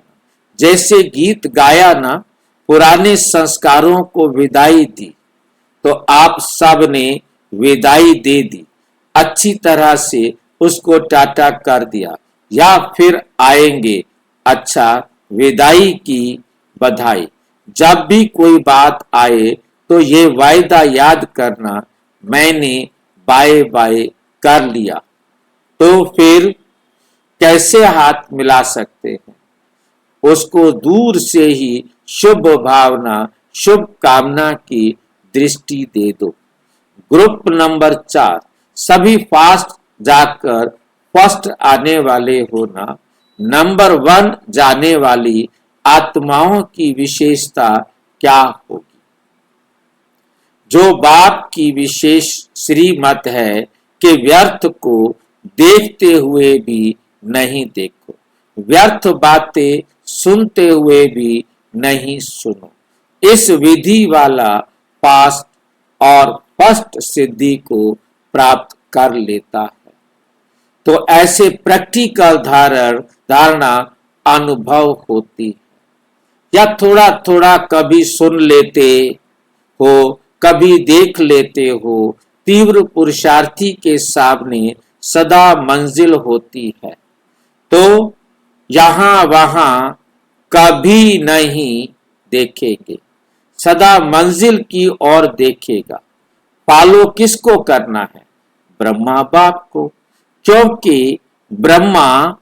जैसे गीत गाया ना, पुराने संस्कारों को विदाई दी, तो आप सब ने विदाई दे दी, अच्छी तरह से उसको टाटा कर दिया, या फिर आएंगे। अच्छा, विदाई की बधाई। जब भी कोई बात आए तो ये वायदा याद करना, मैंने बाय बाय कर लिया। तो फिर कैसे हाथ मिला सकते हैं। उसको दूर से ही शुभ भावना, शुभ कामना की दृष्टि दे दो। ग्रुप नंबर 4, सभी फास्ट जाकर फर्स्ट आने वाले होना। नंबर 1 जाने वाली आत्माओं की विशेषता क्या होगी। जो बाप की विशेष श्रीमत है कि व्यर्थ को देखते हुए भी नहीं देखो, व्यर्थ बातें सुनते हुए भी नहीं सुनो। इस विधि वाला फास्ट और फर्स्ट सिद्धि को प्राप्त कर लेता है। तो ऐसे प्रैक्टिकल धारणा अनुभव होती है, या थोड़ा थोड़ा कभी सुन लेते हो, कभी देख लेते हो। तीव्र पुरुषार्थी के सामने सदा मंजिल होती है, तो यहां वहां कभी नहीं देखेंगे, सदा मंजिल की ओर देखेगा। फॉलो किसको करना है? ब्रह्मा बाप को, क्योंकि ब्रह्मा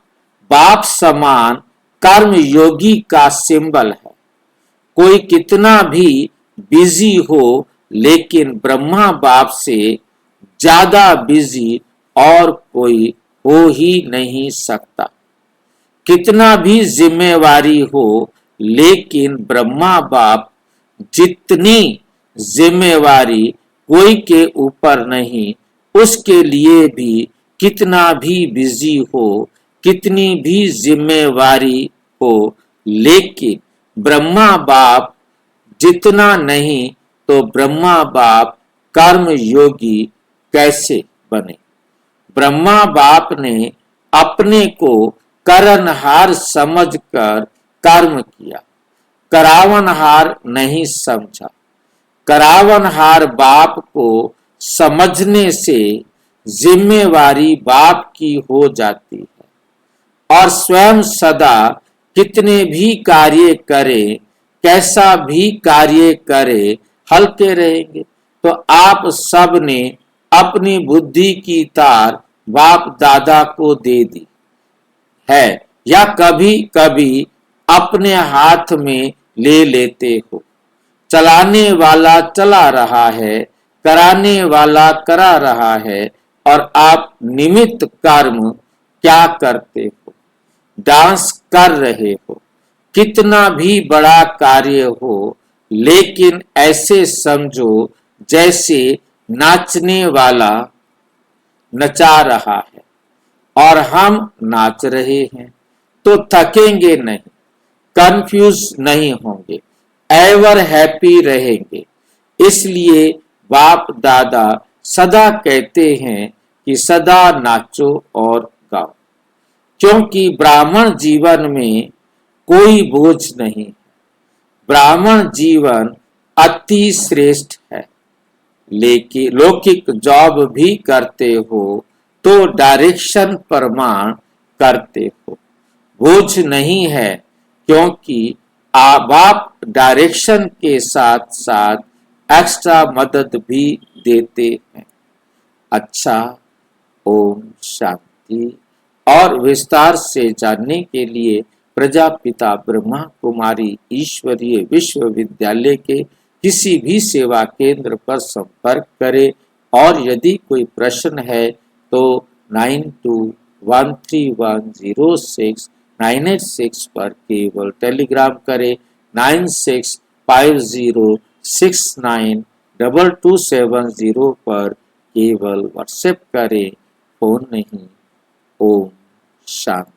बाप समान कर्म योगी का सिंबल है। कोई कितना भी बिजी हो, लेकिन ब्रह्मा बाप से ज्यादा बिजी और कोई हो ही नहीं सकता। कितना भी जिम्मेवारी हो, लेकिन ब्रह्मा बाप जितनी जिम्मेवारी कोई के ऊपर नहीं, उसके लिए भी कितना भी बिजी हो, कितनी भी जिम्मेवारी हो, लेकिन ब्रह्मा बाप जितना नहीं, तो ब्रह्मा बाप कर्म योगी कैसे बने। ब्रह्मा बाप ने अपने को करनहार समझकर कर्म किया, करावनहार नहीं समझा। करावनहार बाप को समझने से जिम्मेवारी बाप की हो जाती है, और स्वयं सदा कितने भी कार्य करे, कैसा भी कार्य करे, हल्के रहेंगे। तो आप सब ने अपनी बुद्धि की तार बाप दादा को दे दी है, या कभी कभी अपने हाथ में ले लेते हो। चलाने वाला चला रहा है, कराने वाला करा रहा है, और आप निमित्त कर्म क्या करते हो? डांस कर रहे हो। कितना भी बड़ा कार्य हो, लेकिन ऐसे समझो जैसे नाचने वाला नचा रहा है और हम नाच रहे हैं, तो थकेंगे नहीं, कंफ्यूज नहीं होंगे, एवर हैप्पी रहेंगे। इसलिए बाप दादा सदा कहते हैं कि सदा नाचो और गाओ, क्योंकि ब्राह्मण जीवन में कोई बोझ नहीं। ब्राह्मण जीवन अति श्रेष्ठ है। लेकिन लौकिक जॉब भी करते हो तो डायरेक्शन प्रमाण करते हो, बोझ नहीं है, क्योंकि आप डायरेक्शन के साथ साथ एक्स्ट्रा मदद भी देते हैं। अच्छा, ओम शांति। और विस्तार से जानने के लिए प्रजापिता ब्रह्मा कुमारी ईश्वरीय विश्वविद्यालय के किसी भी सेवा केंद्र पर संपर्क करें, और यदि कोई प्रश्न है तो 9213106986 पर केवल टेलीग्राम करें। 9650692270 पर केवल व्हाट्सएप करें, फोन नहीं। ओम शांति।